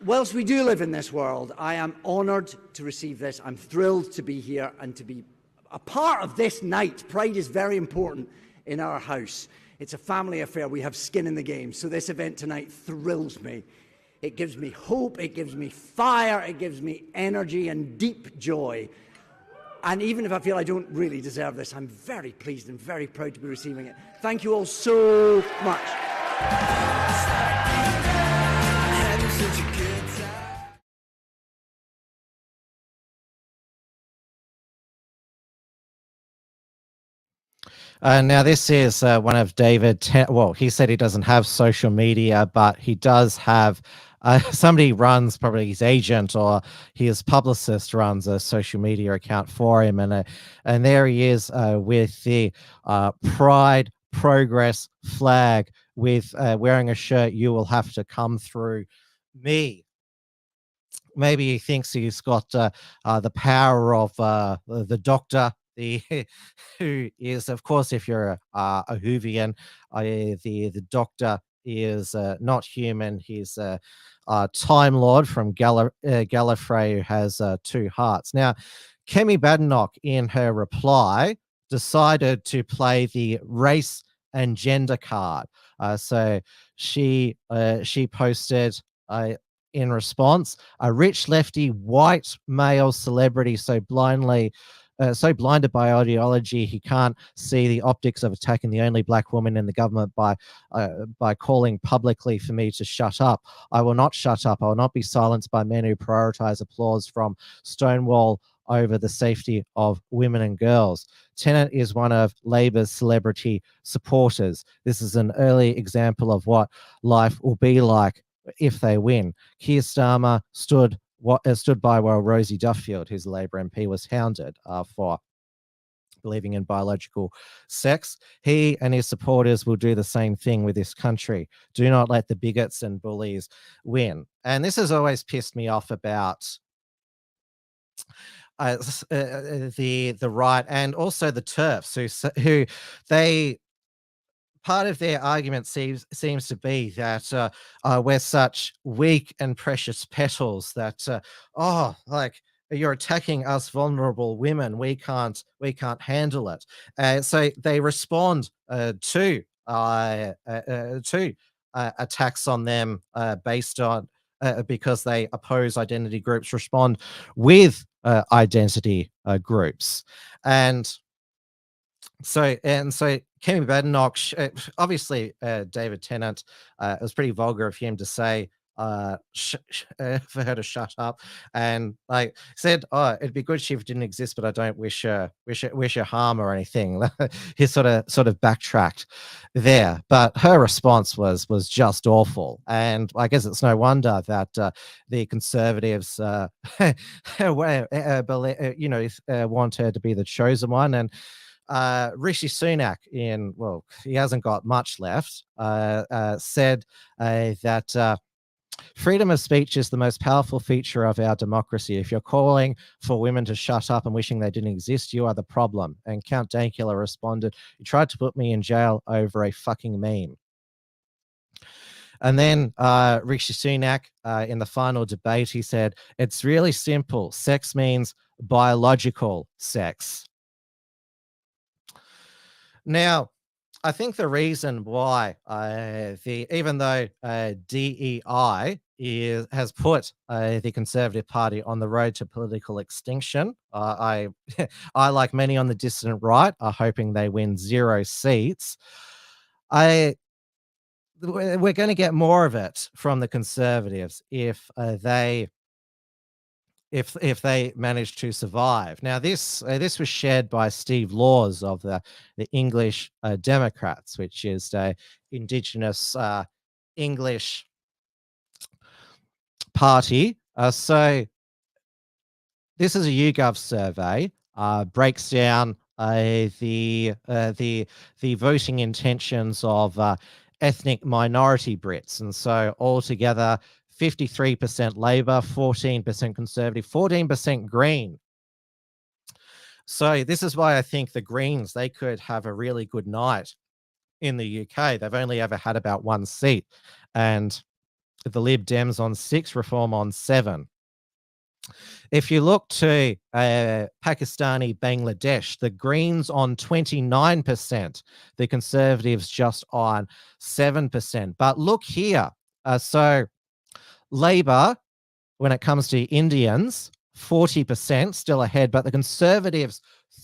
Whilst we do live in this world, I am honoured to receive this. I'm thrilled to be here and to be a part of this night. Pride is very important in our house. It's a family affair. We have skin in the game. So this event tonight thrills me. It gives me hope, it gives me fire, it gives me energy and deep joy. And even if I feel I don't really deserve this, I'm very pleased and very proud to be receiving it. Thank you all so much. Now, this is one of David. Well, he said he doesn't have social media, but he does have somebody runs, probably his agent or his publicist runs a social media account for him, and there he is with the Pride Progress flag with wearing a shirt. You will have to come through me. Maybe he thinks he's got the power of the Doctor. Who is, of course, if you're a Whovian, the Doctor is not human. He's a Time Lord from Gallifrey who has 2 hearts. Now, Kemi Badenoch, in her reply, decided to play the race and gender card. So she posted in response, a rich lefty white male celebrity so blinded by ideology he can't see the optics of attacking the only black woman in the government by calling publicly for me to shut up. I will not shut up. I will not be silenced by men who prioritize applause from Stonewall over the safety of women and girls. Tennant is one of Labor's celebrity supporters. This is an early example of what life will be like if they win. Keir Starmer stood by while Rosie Duffield, who's a Labor MP, was hounded for believing in biological sex. He and his supporters will do the same thing with this country. Do not let the bigots and bullies win. And this has always pissed me off about the right and also the TERFs, who they. Part of their argument seems to be that we're such weak and precious petals that like you're attacking us vulnerable women. We can't handle it. So they respond to attacks on them based on because they oppose identity groups. Respond with identity groups So Kemi Badenoch, obviously David Tennant, it was pretty vulgar of him to say for her to shut up, and like said, "Oh, it'd be good if she didn't exist, but I don't wish her harm or anything." He sort of backtracked there, but her response was just awful, and I guess it's no wonder that the Conservatives, want her to be the chosen one. And Rishi Sunak, he hasn't got much left, said that freedom of speech is the most powerful feature of our democracy. If you're calling for women to shut up and wishing they didn't exist, you are the problem. And Count Dankula responded, "You tried to put me in jail over a fucking meme." And then Rishi Sunak, in the final debate, he said, "It's really simple. Sex means biological sex." Now, I think the reason why even though DEI has put the Conservative Party on the road to political extinction, I like many on the dissident right, are hoping they win 0 seats. We're going to get more of it from the Conservatives if they manage to survive. Now, this was shared by Steve Laws of the English Democrats, which is the Indigenous English party. So this is a YouGov survey, breaks down the voting intentions of ethnic minority Brits, and so altogether 53% Labour, 14% Conservative, 14% Green. So this is why I think the Greens, they could have a really good night in the UK. They've only ever had about 1 seat, and the Lib Dems on 6, Reform on 7. If you look to Pakistani Bangladesh, the Greens on 29%, the Conservatives just on 7%. But look here, so Labour, when it comes to Indians, 40%, still ahead, but the Conservatives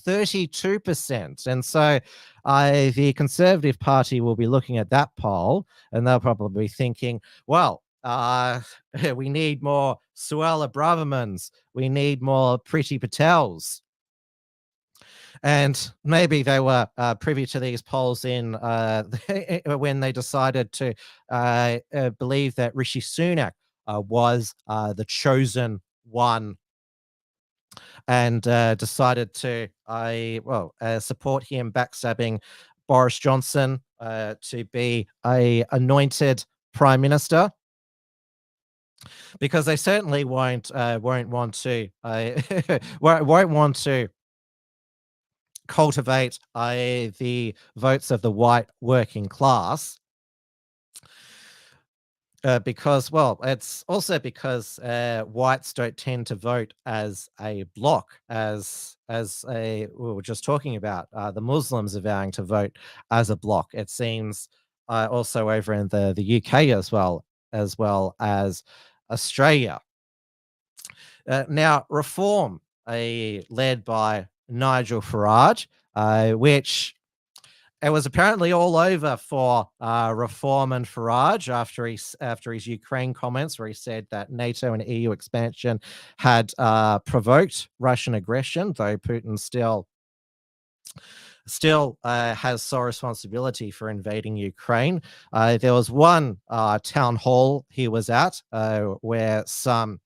32%. And so the Conservative Party will be looking at that poll and they'll probably be thinking, well, we need more Suella Bravermans, we need more Priti Patels. And maybe they were privy to these polls in when they decided to believe that Rishi Sunak was the chosen one, and decided to support him backstabbing Boris Johnson to be a anointed Prime Minister. Because they certainly won't want to won't want to cultivate the votes of the white working class, because, well, it's also because whites don't tend to vote as a bloc, as we were just talking about. The Muslims are vowing to vote as a bloc. It seems also over in the UK as well as Australia. Now, Reform, led by Nigel Farage, which it was apparently all over for Reform and Farage after his Ukraine comments, where he said that NATO and EU expansion had provoked Russian aggression, though Putin still has sole responsibility for invading Ukraine. There was one town hall he was at where some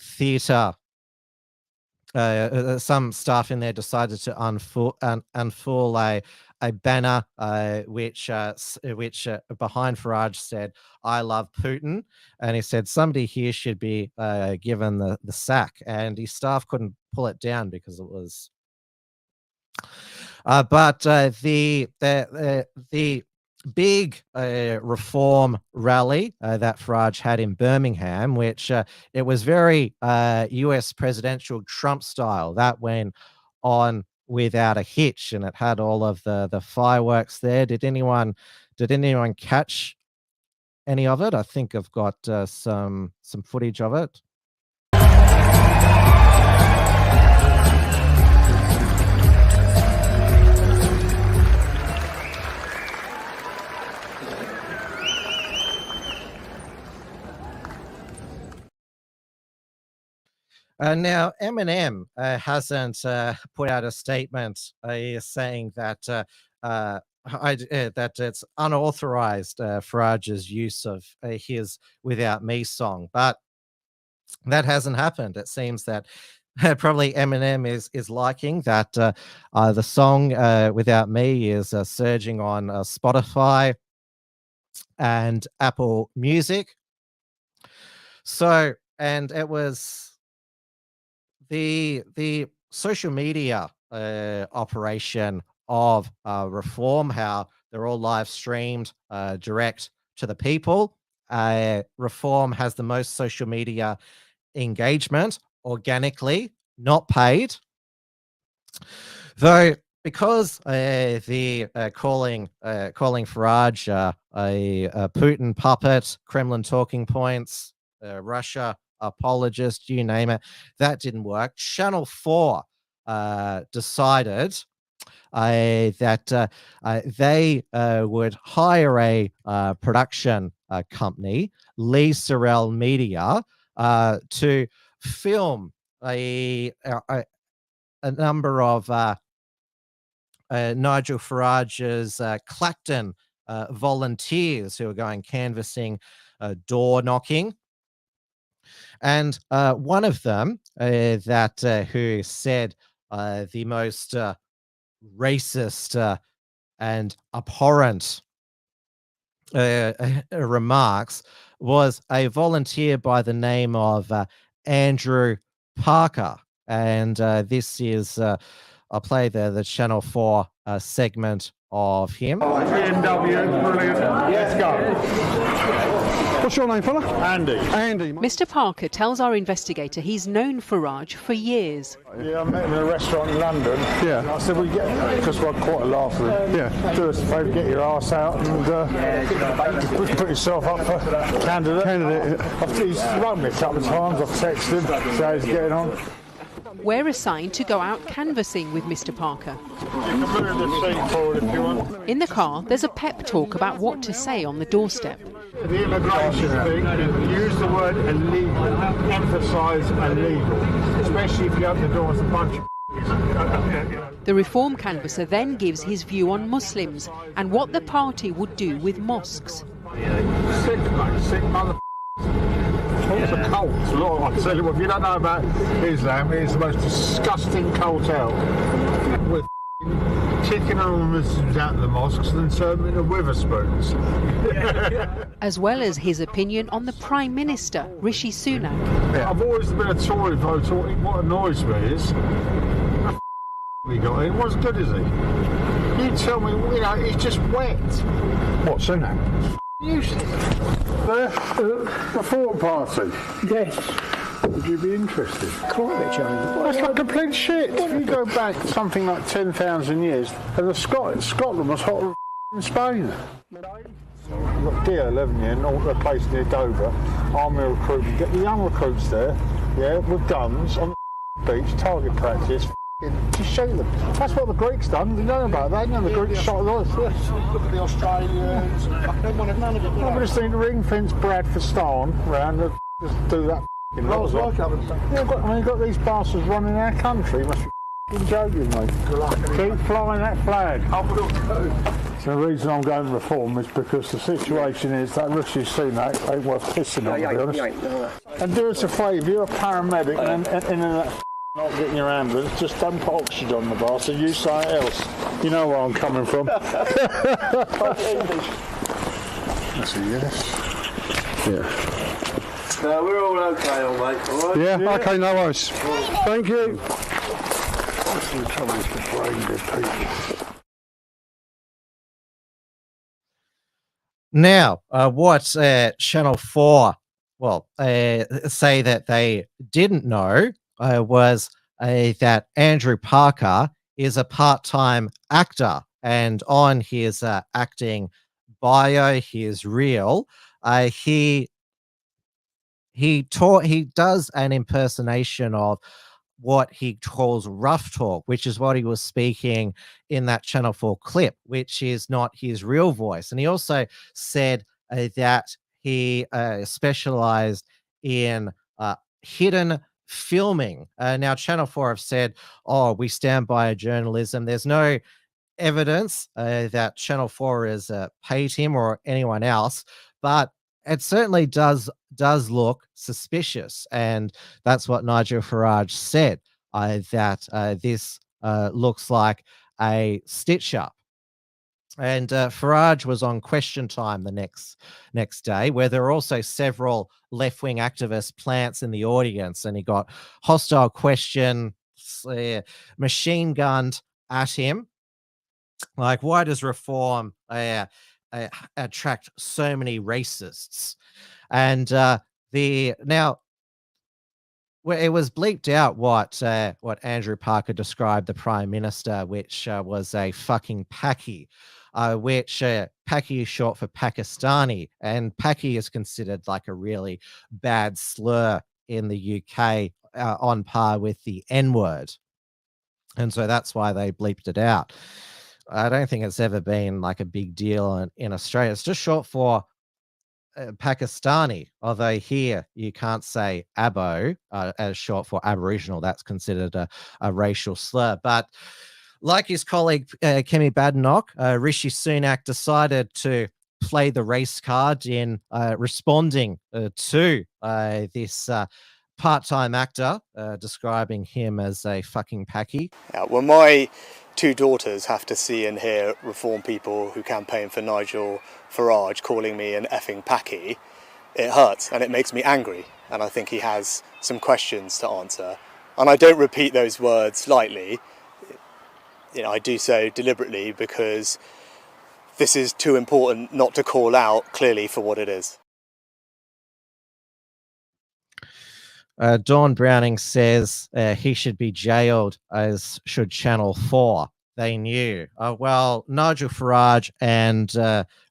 theatre, some staff in there decided to unfurl a banner which behind Farage said, "I love Putin," and he said somebody here should be given the sack, and his staff couldn't pull it down because it was. But the big Reform rally that Farage had in Birmingham, which it was very US presidential Trump style, that went on without a hitch, and it had all of the fireworks there. Did anyone catch any of it? I think I've got some footage of it. Now, Eminem hasn't put out a statement saying that that it's unauthorized Farage's use of his "Without Me" song, but that hasn't happened. It seems that probably Eminem is liking that the song "Without Me" is surging on Spotify and Apple Music. So, and it was the social media operation of Reform, how they're all live streamed direct to the people. Reform has the most social media engagement organically, not paid. Though, because the calling Farage a Putin puppet, Kremlin talking points, Russia apologist, you name it, that didn't work. Channel 4 decided that they would hire a production company, Lee Sorrell Media, to film a number of Nigel Farage's Clacton volunteers who are going canvassing, door knocking. And one of them who said the most racist and abhorrent remarks was a volunteer by the name of Andrew Parker. And this is, I'll play the Channel 4 segment of him. BMW, brilliant. Let's go. What's your name, fella? Andy. Andy. Mr. Parker tells our investigator he's known Farage for years. Yeah, I met him in a restaurant in London. Yeah. I said, because we had quite a laugh with him. Yeah. Do us a favour, get your arse out and put yourself up for candidate. He's rung me a couple of times. I've texted him, so how he's getting on. We're assigned to go out canvassing with Mr. Parker. You can move the seat forward if you want. In the car, there's a pep talk about what to say on the doorstep. The immigration thing, use the word illegal, emphasise illegal, especially if you open the door to a bunch of The Reform canvasser then gives his view on Muslims and what the party would do with mosques. Sick, mate, sick mother. It's a cult. I tell you what, if you don't know about Islam, it's the most disgusting cult out. We're kicking our Muslims out of the mosques and serving them in Witherspoons. As well as his opinion on the Prime Minister, Rishi Sunak. I've always been a Tory voter. What annoys me is he got in. What's good is he? You tell me, he's just wet. What, Sunak? Useless. The Reform Party? Yes. Would you be interested? Climate change. That's like complete shit. If you go back something like 10,000 years, and Scotland was hotter than Spain. We've got DO11 here, a place near Dover, army recruitment. Get the young recruits there, with guns on the beach, target practice. Just shoot them. That's what the Greeks done. You know about that. The Greeks shot us. Look at the Australians. None of it. I just think ring fence Bradford Stone round and just do that. You've got these bastards running our country. You must be joking, mate. Keep flying that flag. So the reason I'm going to Reform is because the situation is that Rishi Sunak ain't worth pissing on, to be honest. And do us a favour, you're a paramedic and not getting your ambulance, just don't put oxygen on the bar, so use something else. You know where I'm coming from. That's a yes. Yeah. No, we're all okay, all mate. All right? Yeah, okay, no worries. Thank you. Now, what Channel 4, say that they didn't know was that Andrew Parker is a part-time actor, and on his acting bio, his reel, he does an impersonation of what he calls rough talk, which is what he was speaking in that Channel 4 clip, which is not his real voice. And he also said that he specialized in hidden filming. Now, Channel 4 have said, we stand by journalism. There's no evidence that Channel 4 has paid him or anyone else, but it certainly does look suspicious. And that's what Nigel Farage said, that this looks like a stitch-up. And Farage was on Question Time the next day, where there were also several left-wing activist plants in the audience, and he got hostile questions machine gunned at him. Like, why does Reform attract so many racists? And it was bleeped out what Andrew Parker described the Prime Minister, which was a fucking Paki, which Paki is short for Pakistani, and Paki is considered like a really bad slur in the UK, on par with the N-word. And so that's why they bleeped it out. I don't think it's ever been like a big deal in Australia. It's just short for Pakistani, although here you can't say Abo as short for Aboriginal. That's considered a racial slur. But like his colleague Kemi Badenoch, Rishi Sunak decided to play the race card in responding to this part-time actor, describing him as a fucking Paki. When my two daughters have to see and hear Reform people who campaign for Nigel Farage calling me an effing Paki, it hurts and it makes me angry, and I think he has some questions to answer. And I don't repeat those words lightly. I do so deliberately because this is too important not to call out clearly for what it is. Dawn Browning says he should be jailed, as should Channel 4. They knew. Well, Nigel Farage and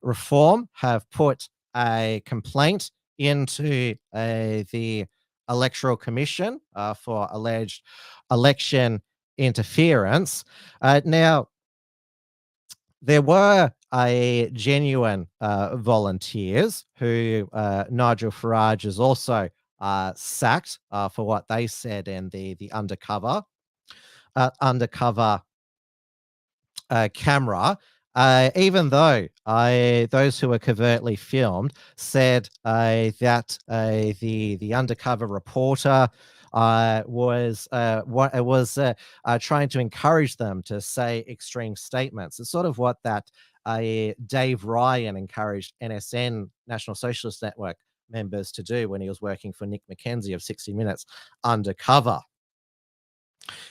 Reform have put a complaint into the Electoral Commission for alleged election interference. Now, there were genuine volunteers who Nigel Farage has also sacked for what they said in the undercover camera, even though those who were covertly filmed said that the undercover reporter was trying to encourage them to say extreme statements. It's sort of what that Dave Ryan encouraged NSN, National Socialist Network, members to do when he was working for Nick McKenzie of 60 Minutes undercover.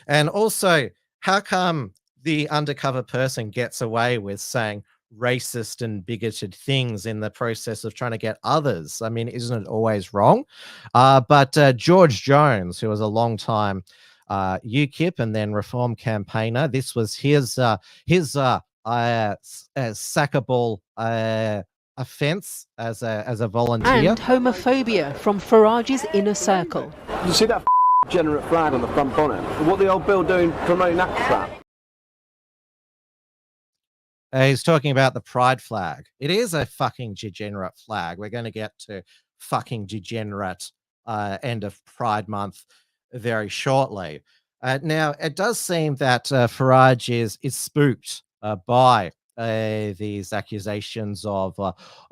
And also, how come the undercover person gets away with saying racist and bigoted things in the process of trying to get others? I mean, isn't it always wrong? But George Jones, who was a long time UKIP and then Reform campaigner, this was his sackable offence as a volunteer. And homophobia from Farage's inner circle. You see that degenerate flag on the front bonnet? What the old Bill doing promoting that crap? He's talking about the pride flag. It is a fucking degenerate flag. We're going to get to fucking degenerate end of Pride Month very shortly. Now, it does seem that Farage is spooked by these accusations of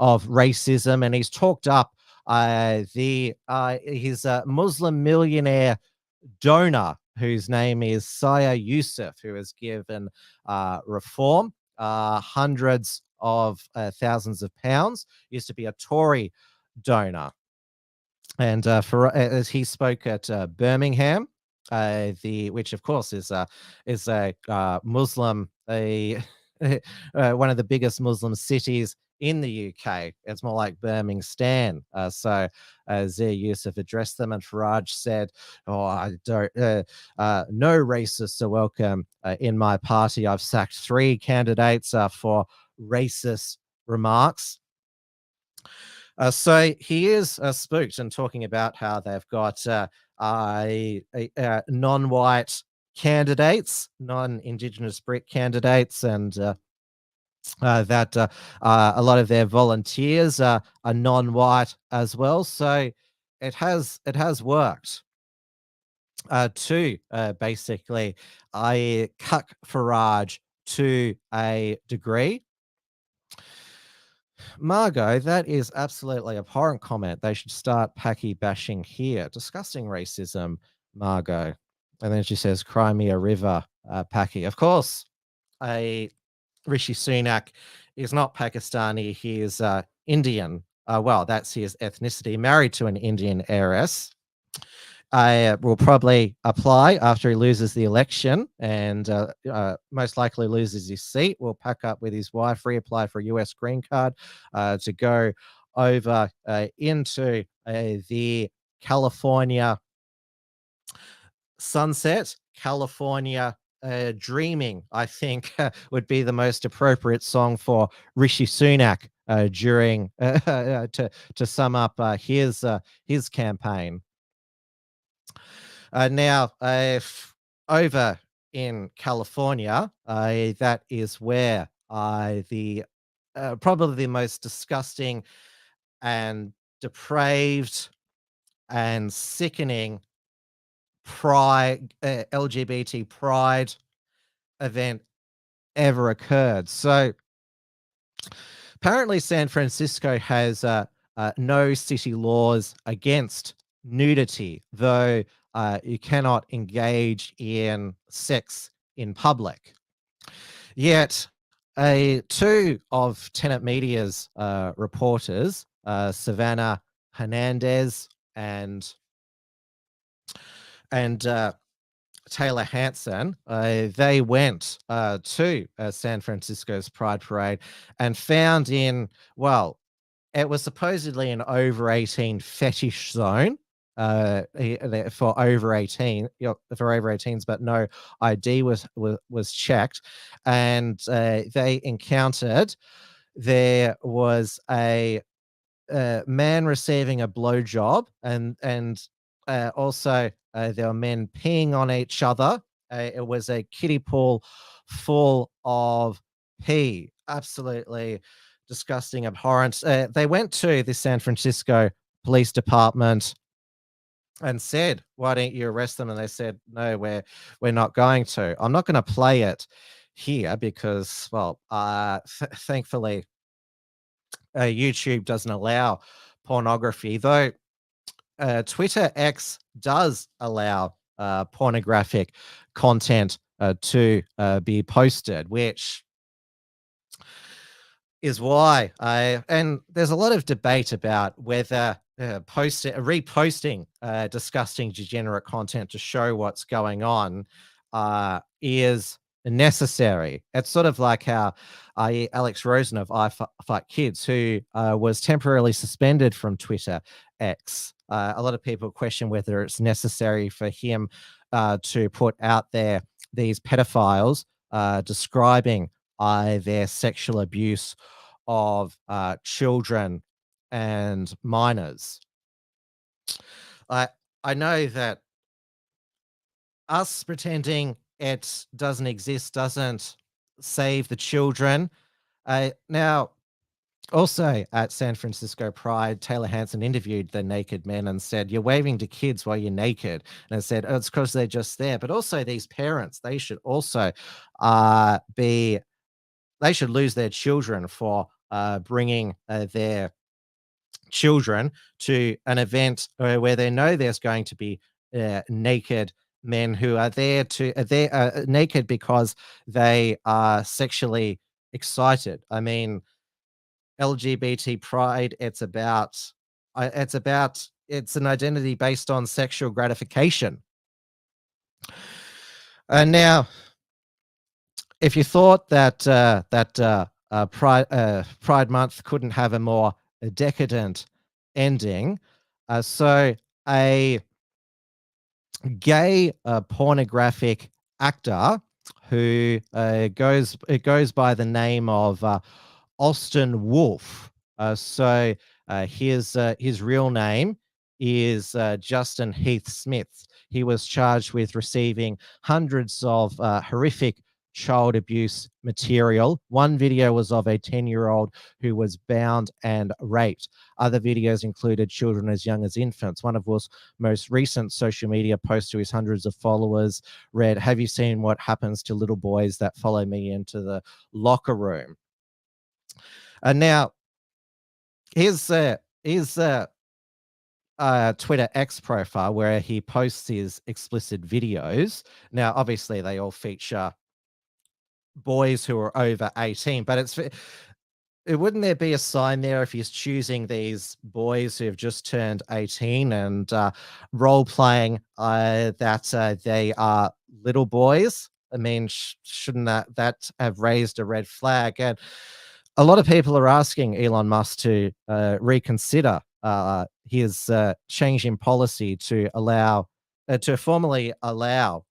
racism, and he's talked up his Muslim millionaire donor, whose name is Saya Yusuf, who has given Reform hundreds of thousands of pounds. Used to be a Tory donor, and as he spoke at Birmingham, which of course is a Muslim, one of the biggest Muslim cities in the UK. It's more like Birmingham. So Zia Yusuf addressed them, and Farage said, "Oh, I don't. No racists are welcome in my party. I've sacked 3 candidates for racist remarks." So he is spooked and talking about how they've got non-white candidates, non-Indigenous Brit candidates, and that a lot of their volunteers are non-white as well. So it has worked to basically cuck Farage to a degree. Margot, that is absolutely abhorrent comment. They should start Packy bashing here. Disgusting racism, Margot. And then she says, "Cry me a river, Packy." Of course, Rishi Sunak is not Pakistani. He is Indian. Well, that's his ethnicity. Married to an Indian heiress. Will probably apply after he loses the election, and most likely loses his seat. Will pack up with his wife, reapply for a US green card to go over into the California sunset. California Dreaming, I think, would be the most appropriate song for Rishi Sunak during to sum up his campaign. Now, over in California, that is where the probably the most disgusting and depraved and sickening pride LGBT pride event ever occurred. So apparently San Francisco has no city laws against nudity, though you cannot engage in sex in public. Yet 2 of Tenet Media's reporters, Savannah Hernandez and Taylor Hanson, they went to San Francisco's Pride Parade and found well, it was supposedly an over 18 fetish zone for over 18, for over 18s, but no ID was checked, and they encountered there was a man receiving a blowjob, and also there were men peeing on each other. It was a kiddie pool full of pee. Absolutely disgusting, abhorrent. They went to the San Francisco Police Department and said, "Why don't you arrest them?" And they said, "No, we're not going to." I'm not going to play it here because, well, thankfully, YouTube doesn't allow pornography, though. Twitter X does allow pornographic content to be posted, which is why and there's a lot of debate about whether reposting disgusting, degenerate content to show what's going on is necessary. It's sort of like how Alex Rosen of I Fight Kids, who was temporarily suspended from Twitter X. A lot of people question whether it's necessary for him to put out there these pedophiles describing their sexual abuse of children and minors. I know that us pretending it doesn't exist doesn't save the children. Now, also at San Francisco Pride, Taylor Hanson interviewed the naked men and said, "You're waving to kids while you're naked." And I said, "Oh, it's because they're just there." But also these parents, they should also they should lose their children for bringing their children to an event where they know there's going to be naked men who are there they're naked because they are sexually excited. I mean, LGBT pride, it's an identity based on sexual gratification. And now, if you thought that Pride Month couldn't have a more decadent ending, so a gay pornographic actor who goes by the name of Austin Wolf. His real name is Justin Heath Smith. He was charged with receiving hundreds of horrific child abuse material. One video was of a 10-year-old who was bound and raped. Other videos included children as young as infants. One of Wolf's most recent social media posts to his hundreds of followers read, "Have you seen what happens to little boys that follow me into the locker room?" And now, his Twitter X profile, where he posts his explicit videos. Now, obviously, they all feature boys who are over 18, but wouldn't there be a sign there if he's choosing these boys who have just turned 18 and role playing that they are little boys? I mean, shouldn't that have raised a red flag? And a lot of people are asking Elon Musk to reconsider his change in policy to formally allow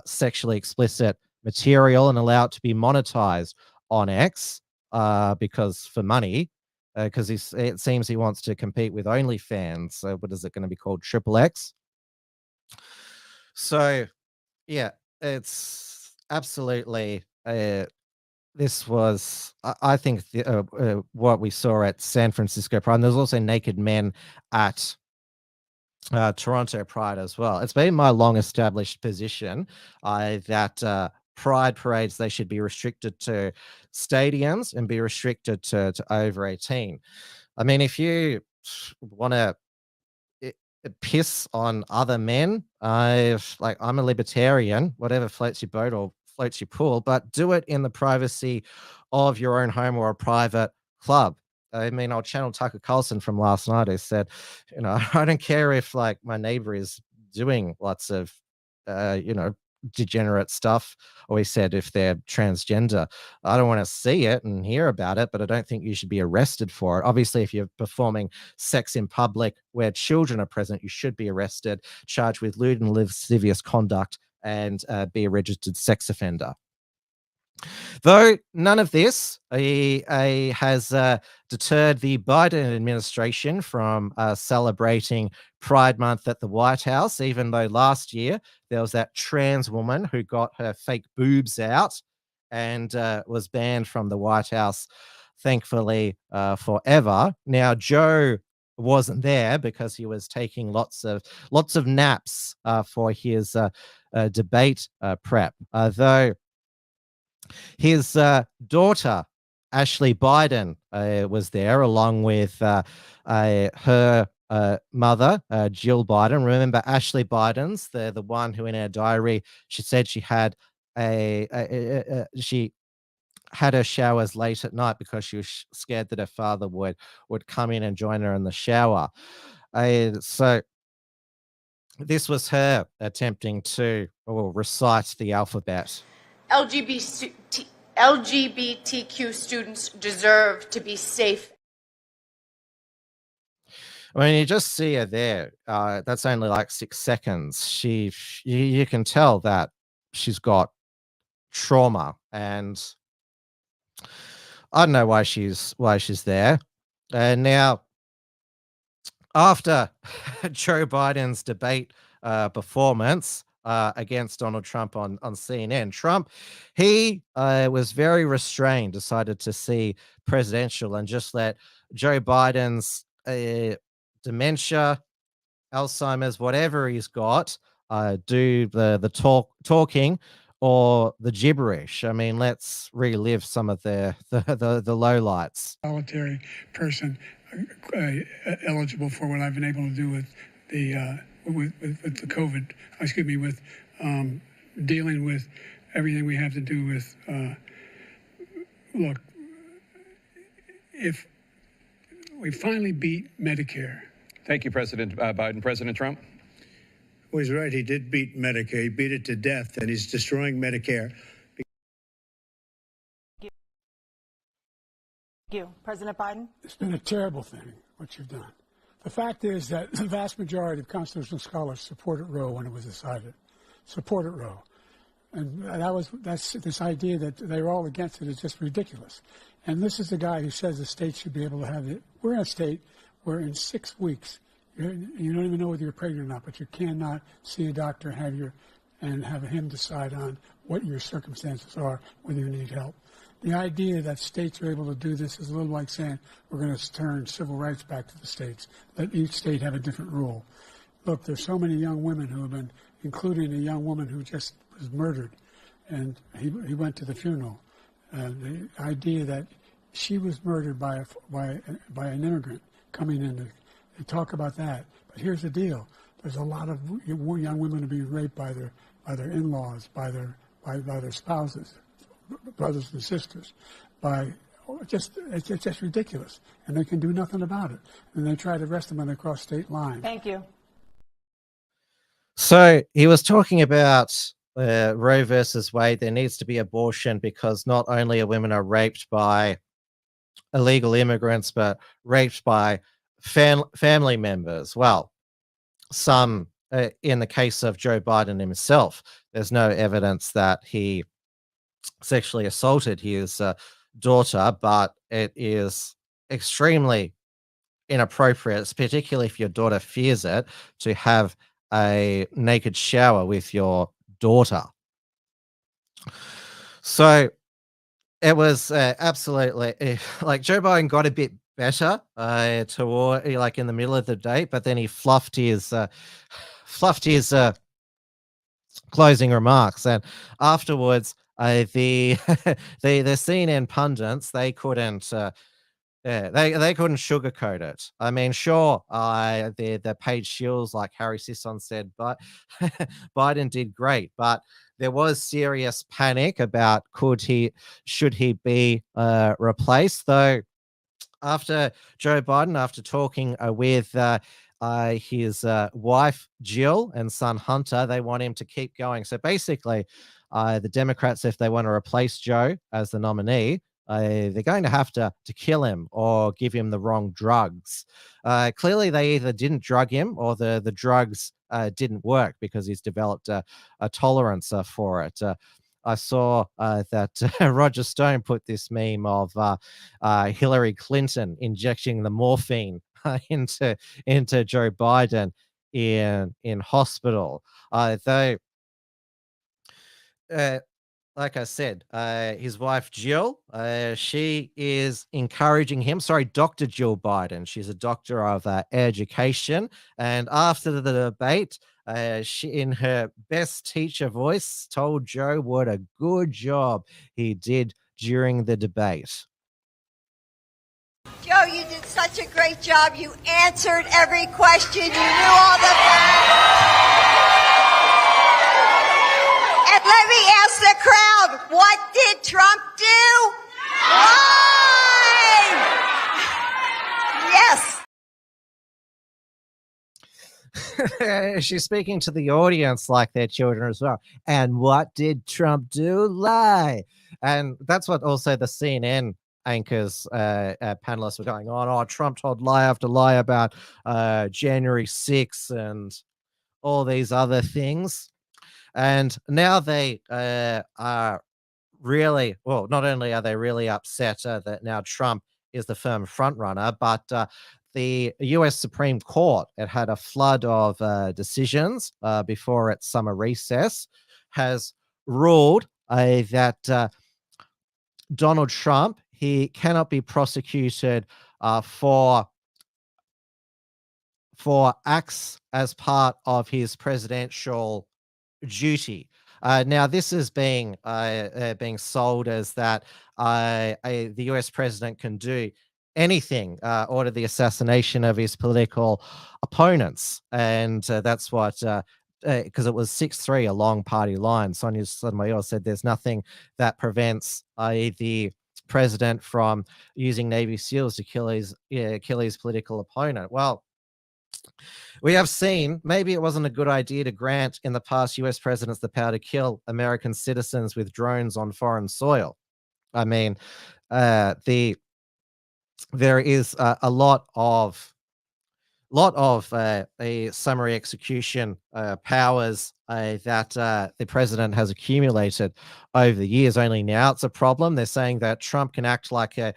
sexually explicit material and allow it to be monetized on X because for money, because it seems he wants to compete with OnlyFans. So what is it going to be called? Triple X. So yeah, it's absolutely this was, I think, what we saw at San Francisco Pride. And there's also naked men at Toronto Pride as well. It's been my long-established position that Pride parades, they should be restricted to stadiums and be restricted to over 18. I mean, if you want to piss on other men, I'm a libertarian, whatever floats your boat or floats your pool, but do it in the privacy of your own home or a private club. I mean, I'll channel Tucker Carlson from last night, who said, I don't care if my neighbor is doing lots of, degenerate stuff. Or he said if they're transgender, I don't want to see it and hear about it, but I don't think you should be arrested for it. Obviously, if you're performing sex in public where children are present, you should be arrested, charged with lewd and lascivious conduct, and be a registered sex offender. Though none of this has deterred the Biden administration from celebrating Pride Month at the White House, even though last year there was that trans woman who got her fake boobs out and was banned from the White House, thankfully, forever. Now, Joe wasn't there because he was taking lots of naps for his debate prep, though his daughter, Ashley Biden, was there along with her mother, Jill Biden. Remember, Ashley Biden's the one who, in her diary, she said she had she had her showers late at night because she was scared that her father would come in and join her in the shower. So this was her attempting to recite the alphabet. LGBTQ students deserve to be safe. I mean, you just see her there. That's only like 6 seconds. You can tell that she's got trauma, and I don't know why she's there. And now, after Joe Biden's debate performance against Donald Trump on CNN, Trump, he was very restrained, decided to see presidential and just let Joe Biden's dementia, Alzheimer's, whatever he's got, do the talking or the gibberish. I mean, let's relive some of the lowlights. Solitary person eligible for what I've been able to do with the COVID. With dealing with everything we have to do with. Look, if we finally beat Medicare. Thank you, President Biden. President Trump? Well, he's right. He did beat Medicare. He beat it to death, and he's destroying Medicare. Thank you. President Biden? It's been a terrible thing, what you've done. The fact is that the vast majority of constitutional scholars supported Roe when it was decided. Supported Roe. And that's this idea that they were all against it is just ridiculous. And this is the guy who says the state should be able to have it. We're in a state where in 6 weeks, you don't even know whether you're pregnant or not, but you cannot see a doctor and have him decide on what your circumstances are, whether you need help. The idea that states are able to do this is a little like saying we're going to turn civil rights back to the states, let each state have a different rule. Look, there's so many young women who have been, including a young woman who just was murdered, and he went to the funeral. The idea that she was murdered by an immigrant coming in to talk about that. But here's the deal: there's a lot of young women who are being raped by their in-laws, by their spouses, brothers and sisters, it's just ridiculous, and they can do nothing about it. And they try to arrest them when they cross state lines. Thank you. So he was talking about Roe versus Wade. There needs to be abortion because not only are women raped by illegal immigrants, but raped by family members. Well, some in the case of Joe Biden himself, there's no evidence that he sexually assaulted his daughter, but it is extremely inappropriate, particularly if your daughter fears it, to have a naked shower with your daughter. So it was absolutely like Joe Biden got a bit better toward like in the middle of the debate, but then he fluffed his closing remarks, and afterwards the CNN pundits, they couldn't they couldn't sugarcoat it. I mean, sure, the paid shills like Harry Sisson said, but Biden did great. But there was serious panic about should he be replaced. Though after Joe Biden, after talking with his wife, Jill, and son, Hunter, they want him to keep going. So basically, the Democrats, if they want to replace Joe as the nominee, they're going to have to kill him or give him the wrong drugs. Clearly, they either didn't drug him or the drugs didn't work because he's developed a tolerance for it. I saw that Roger Stone put this meme of Hillary Clinton injecting the morphine into Joe Biden in hospital. Though, like I said, his wife Jill, she is encouraging him. Sorry, Dr. Jill Biden. She's a doctor of education, and after the debate, she, in her best teacher voice, told Joe what a good job he did during the debate. Joe, you did such a great job. You answered every question. You knew all the facts. And let me ask the crowd, what did Trump do? Lie! Yes. She's speaking to the audience like they're children as well. And what did Trump do? Lie. And that's what also the CNN anchors, panelists were going on. Oh, Trump told lie after lie about January 6th and all these other things. And now they are really, well, not only are they really upset that now Trump is the firm front runner, but the US Supreme Court, it had a flood of decisions before its summer recess, has ruled that Donald Trump, he cannot be prosecuted for acts as part of his presidential duty. Now, this is being sold as that the US president can do anything, order the assassination of his political opponents, and that's what. Because it was 6-3 along party line. Sonia Sotomayor said there's nothing that prevents the president from using Navy SEALs to kill his political opponent. Well, we have seen maybe it wasn't a good idea to grant in the past US presidents the power to kill American citizens with drones on foreign soil. I mean, there is a lot of a summary execution powers that the president has accumulated over the years. Only now it's a problem. They're saying that Trump can act like a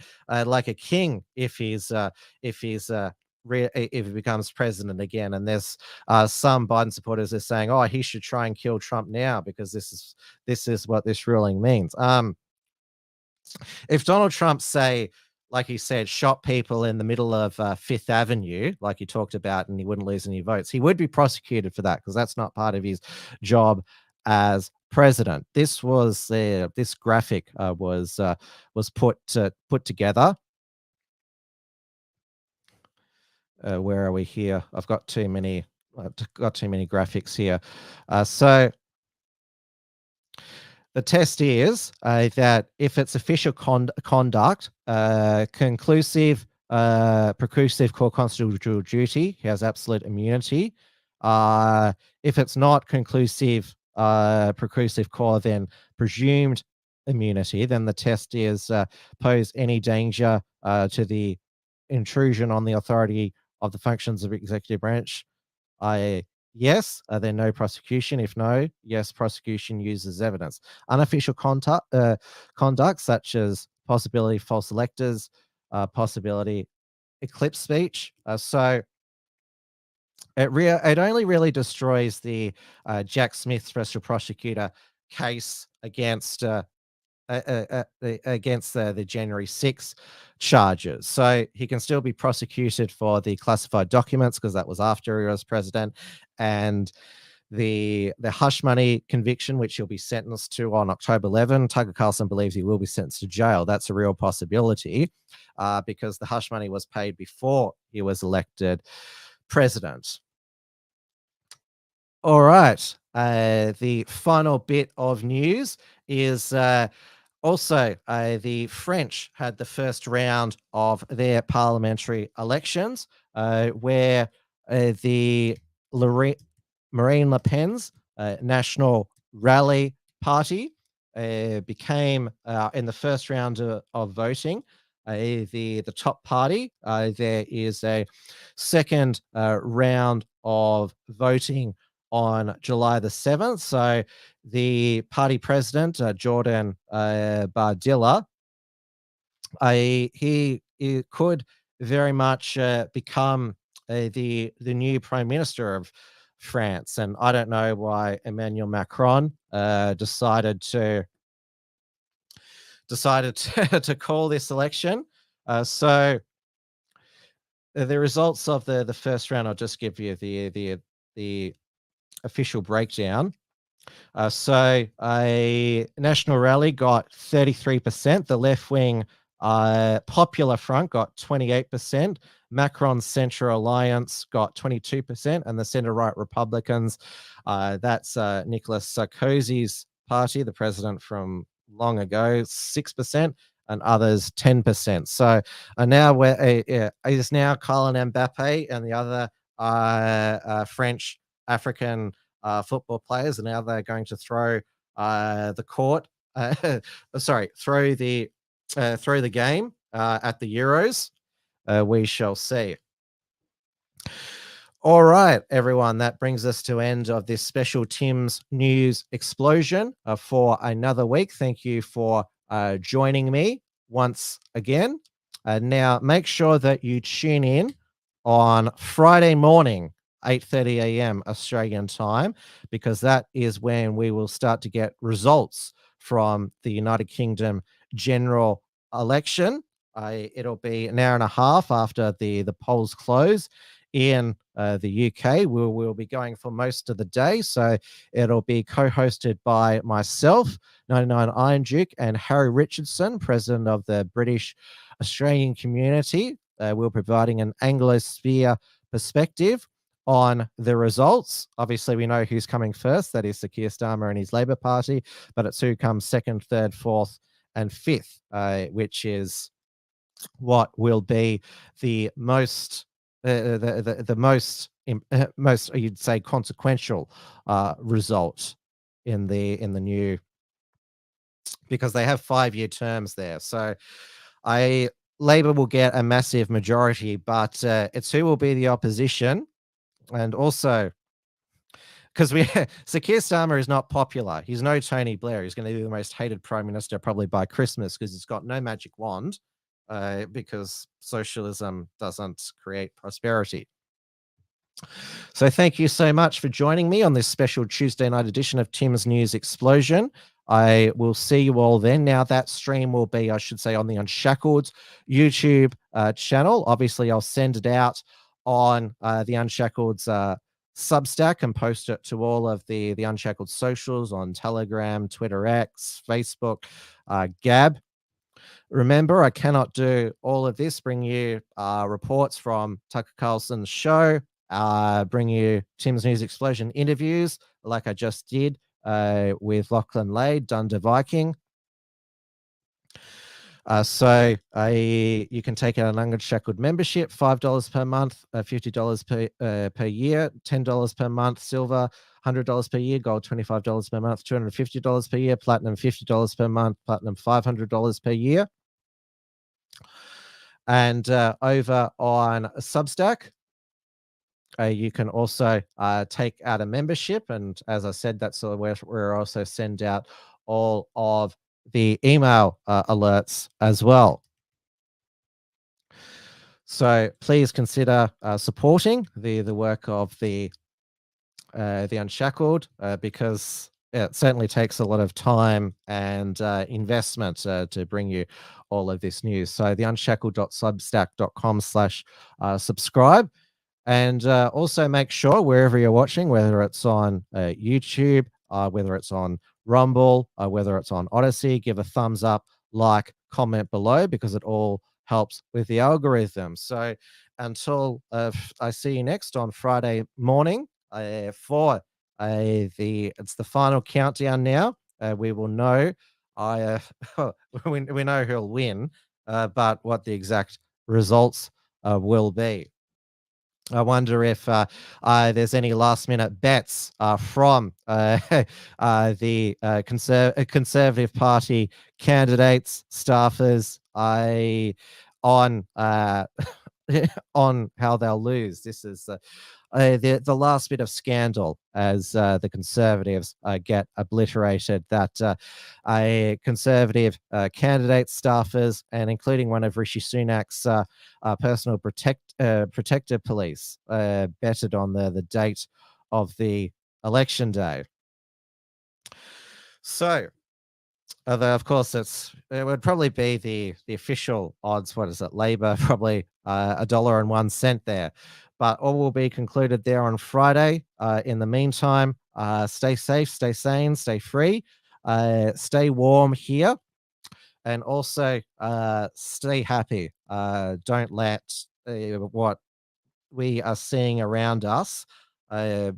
king if he becomes president again. And there's some Biden supporters are saying, oh, he should try and kill Trump now because this is what this ruling means. If Donald Trump, say, like he said, shot people in the middle of Fifth Avenue, like he talked about, and he wouldn't lose any votes, he would be prosecuted for that because that's not part of his job as president. This was this graphic was put together. Where are we here? I've got too many graphics here. So the test is that if it's official conduct, conclusive, preclusive core constitutional duty, he has absolute immunity. If it's not conclusive, preclusive core, then presumed immunity. Then the test is pose any danger to the intrusion on the authority of the functions of executive branch. Yes, then no prosecution. If no, yes, prosecution uses evidence. Unofficial conduct such as possibility of false electors, possibility eclipse speech. So it only really destroys the Jack Smith special prosecutor case against the January 6th charges. So he can still be prosecuted for the classified documents because that was after he was president, and the hush money conviction, which he'll be sentenced to on October 11. Tucker Carlson believes he will be sentenced to jail. That's a real possibility because the hush money was paid before he was elected president. All right. The final bit of news is also, the French had the first round of their parliamentary elections where the Marine Le Pen's National Rally Party became, in the first round of voting, the top party. There is a second round of voting on July the 7th. So the party president, Jordan Bardella, he could very much become the new prime minister of France. And I don't know why Emmanuel Macron decided to call this election. So the results of the first round, I'll just give you the official breakdown. So a National Rally got 33%. The left-wing Popular Front got 28%. Macron's Centre Alliance got 22%, and the centre-right Republicans, that's Nicolas Sarkozy's party, the president from long ago, 6%, and others 10%. So now is now Kylian Mbappe and the other French African football players, and now they're going to throw the court, throw the game at the Euros. We shall see. All right, everyone, that brings us to end of this special Tim's News Explosion for another week. Thank you for joining me once again. Now, make sure that you tune in on Friday morning, 8:30 a.m. Australian time, because that is when we will start to get results from the United Kingdom general election. It'll be an hour and a half after the polls close in the UK. We'll be going for most of the day, so it'll be co-hosted by myself, 99 Iron Duke, and Harry Richardson, president of the British Australian community. We're providing an Anglosphere perspective on the results. Obviously, we know who's coming first. That is Sir Keir Starmer and his Labour Party, but it's who comes second, third, fourth, and fifth, which is what will be the most most you'd say consequential result in the new, because they have 5-year terms there. So Labour will get a massive majority, but it's who will be the opposition. And also, because Sir Keir Starmer is not popular. He's no Tony Blair. He's going to be the most hated prime minister probably by Christmas, because he's got no magic wand, because socialism doesn't create prosperity. So thank you so much for joining me on this special Tuesday night edition of Tim's News Explosion. I will see you all then. Now that stream will be, I should say, on the Unshackled YouTube channel. Obviously, I'll send it out on the Unshackled's Substack and post it to all of the Unshackled socials on Telegram, Twitter X, Facebook, Gab. Remember, I cannot do all of this, bring you reports from Tucker Carlson's show, bring you Tim's News Explosion interviews like I just did with Lachlan Lade, Dunder Viking. So you can take out an Unshackled membership, $5 per month, $50 per year, $10 per month, silver, $100 per year, gold, $25 per month, $250 per year, platinum, $50 per month, platinum, $500 per year. And over on Substack, you can also take out a membership. And as I said, that's where we also send out all of the email alerts as well. So please consider supporting the work of the Unshackled, because it certainly takes a lot of time and investment to bring you all of this news. So the unshackled.substack.com/subscribe. And also make sure wherever you're watching, whether it's on YouTube, whether it's on Rumble, whether it's on Odyssey, give a thumbs up, like, comment below, because it all helps with the algorithm. So until I see you next on Friday morning for it's the final countdown now. We will know we know who'll win, but what the exact results will be. I wonder if there's any last-minute bets from the Conservative Party candidates, staffers, on on how they'll lose. This is the last bit of scandal as the Conservatives get obliterated. That Conservative candidates, staffers, and including one of Rishi Sunak's personal protective police betted on the date of the election day. So, of course, it would probably be the official odds. What is it? Labor probably $1.01 there, but all will be concluded there on Friday. In the meantime, stay safe, stay sane, stay free, stay warm here, and also stay happy. Don't let what we are seeing around us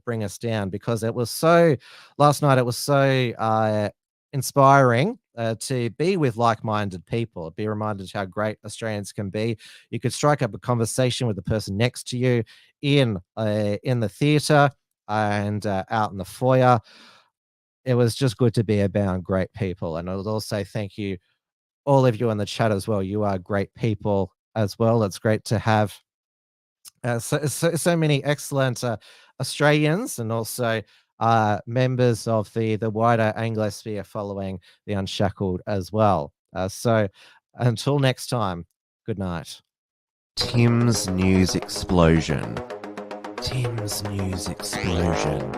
bring us down, because last night it was so inspiring to be with like-minded people, be reminded how great Australians can be. You could strike up a conversation with the person next to you in the theatre and out in the foyer. It was just good to be around great people. And I would also thank you, all of you in the chat as well. You are great people as well. It's great to have so many excellent Australians, and also members of the wider Anglosphere following the Unshackled as well. So until next time, good night. Tim's News Explosion. Tim's News Explosion.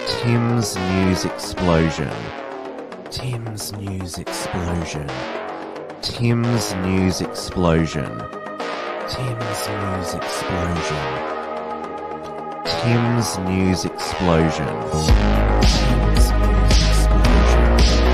Tim's News Explosion. Tim's News Explosion. Tim's News Explosion. Tim's News Explosion. Tim's News Explosion. Tim's News Explosion.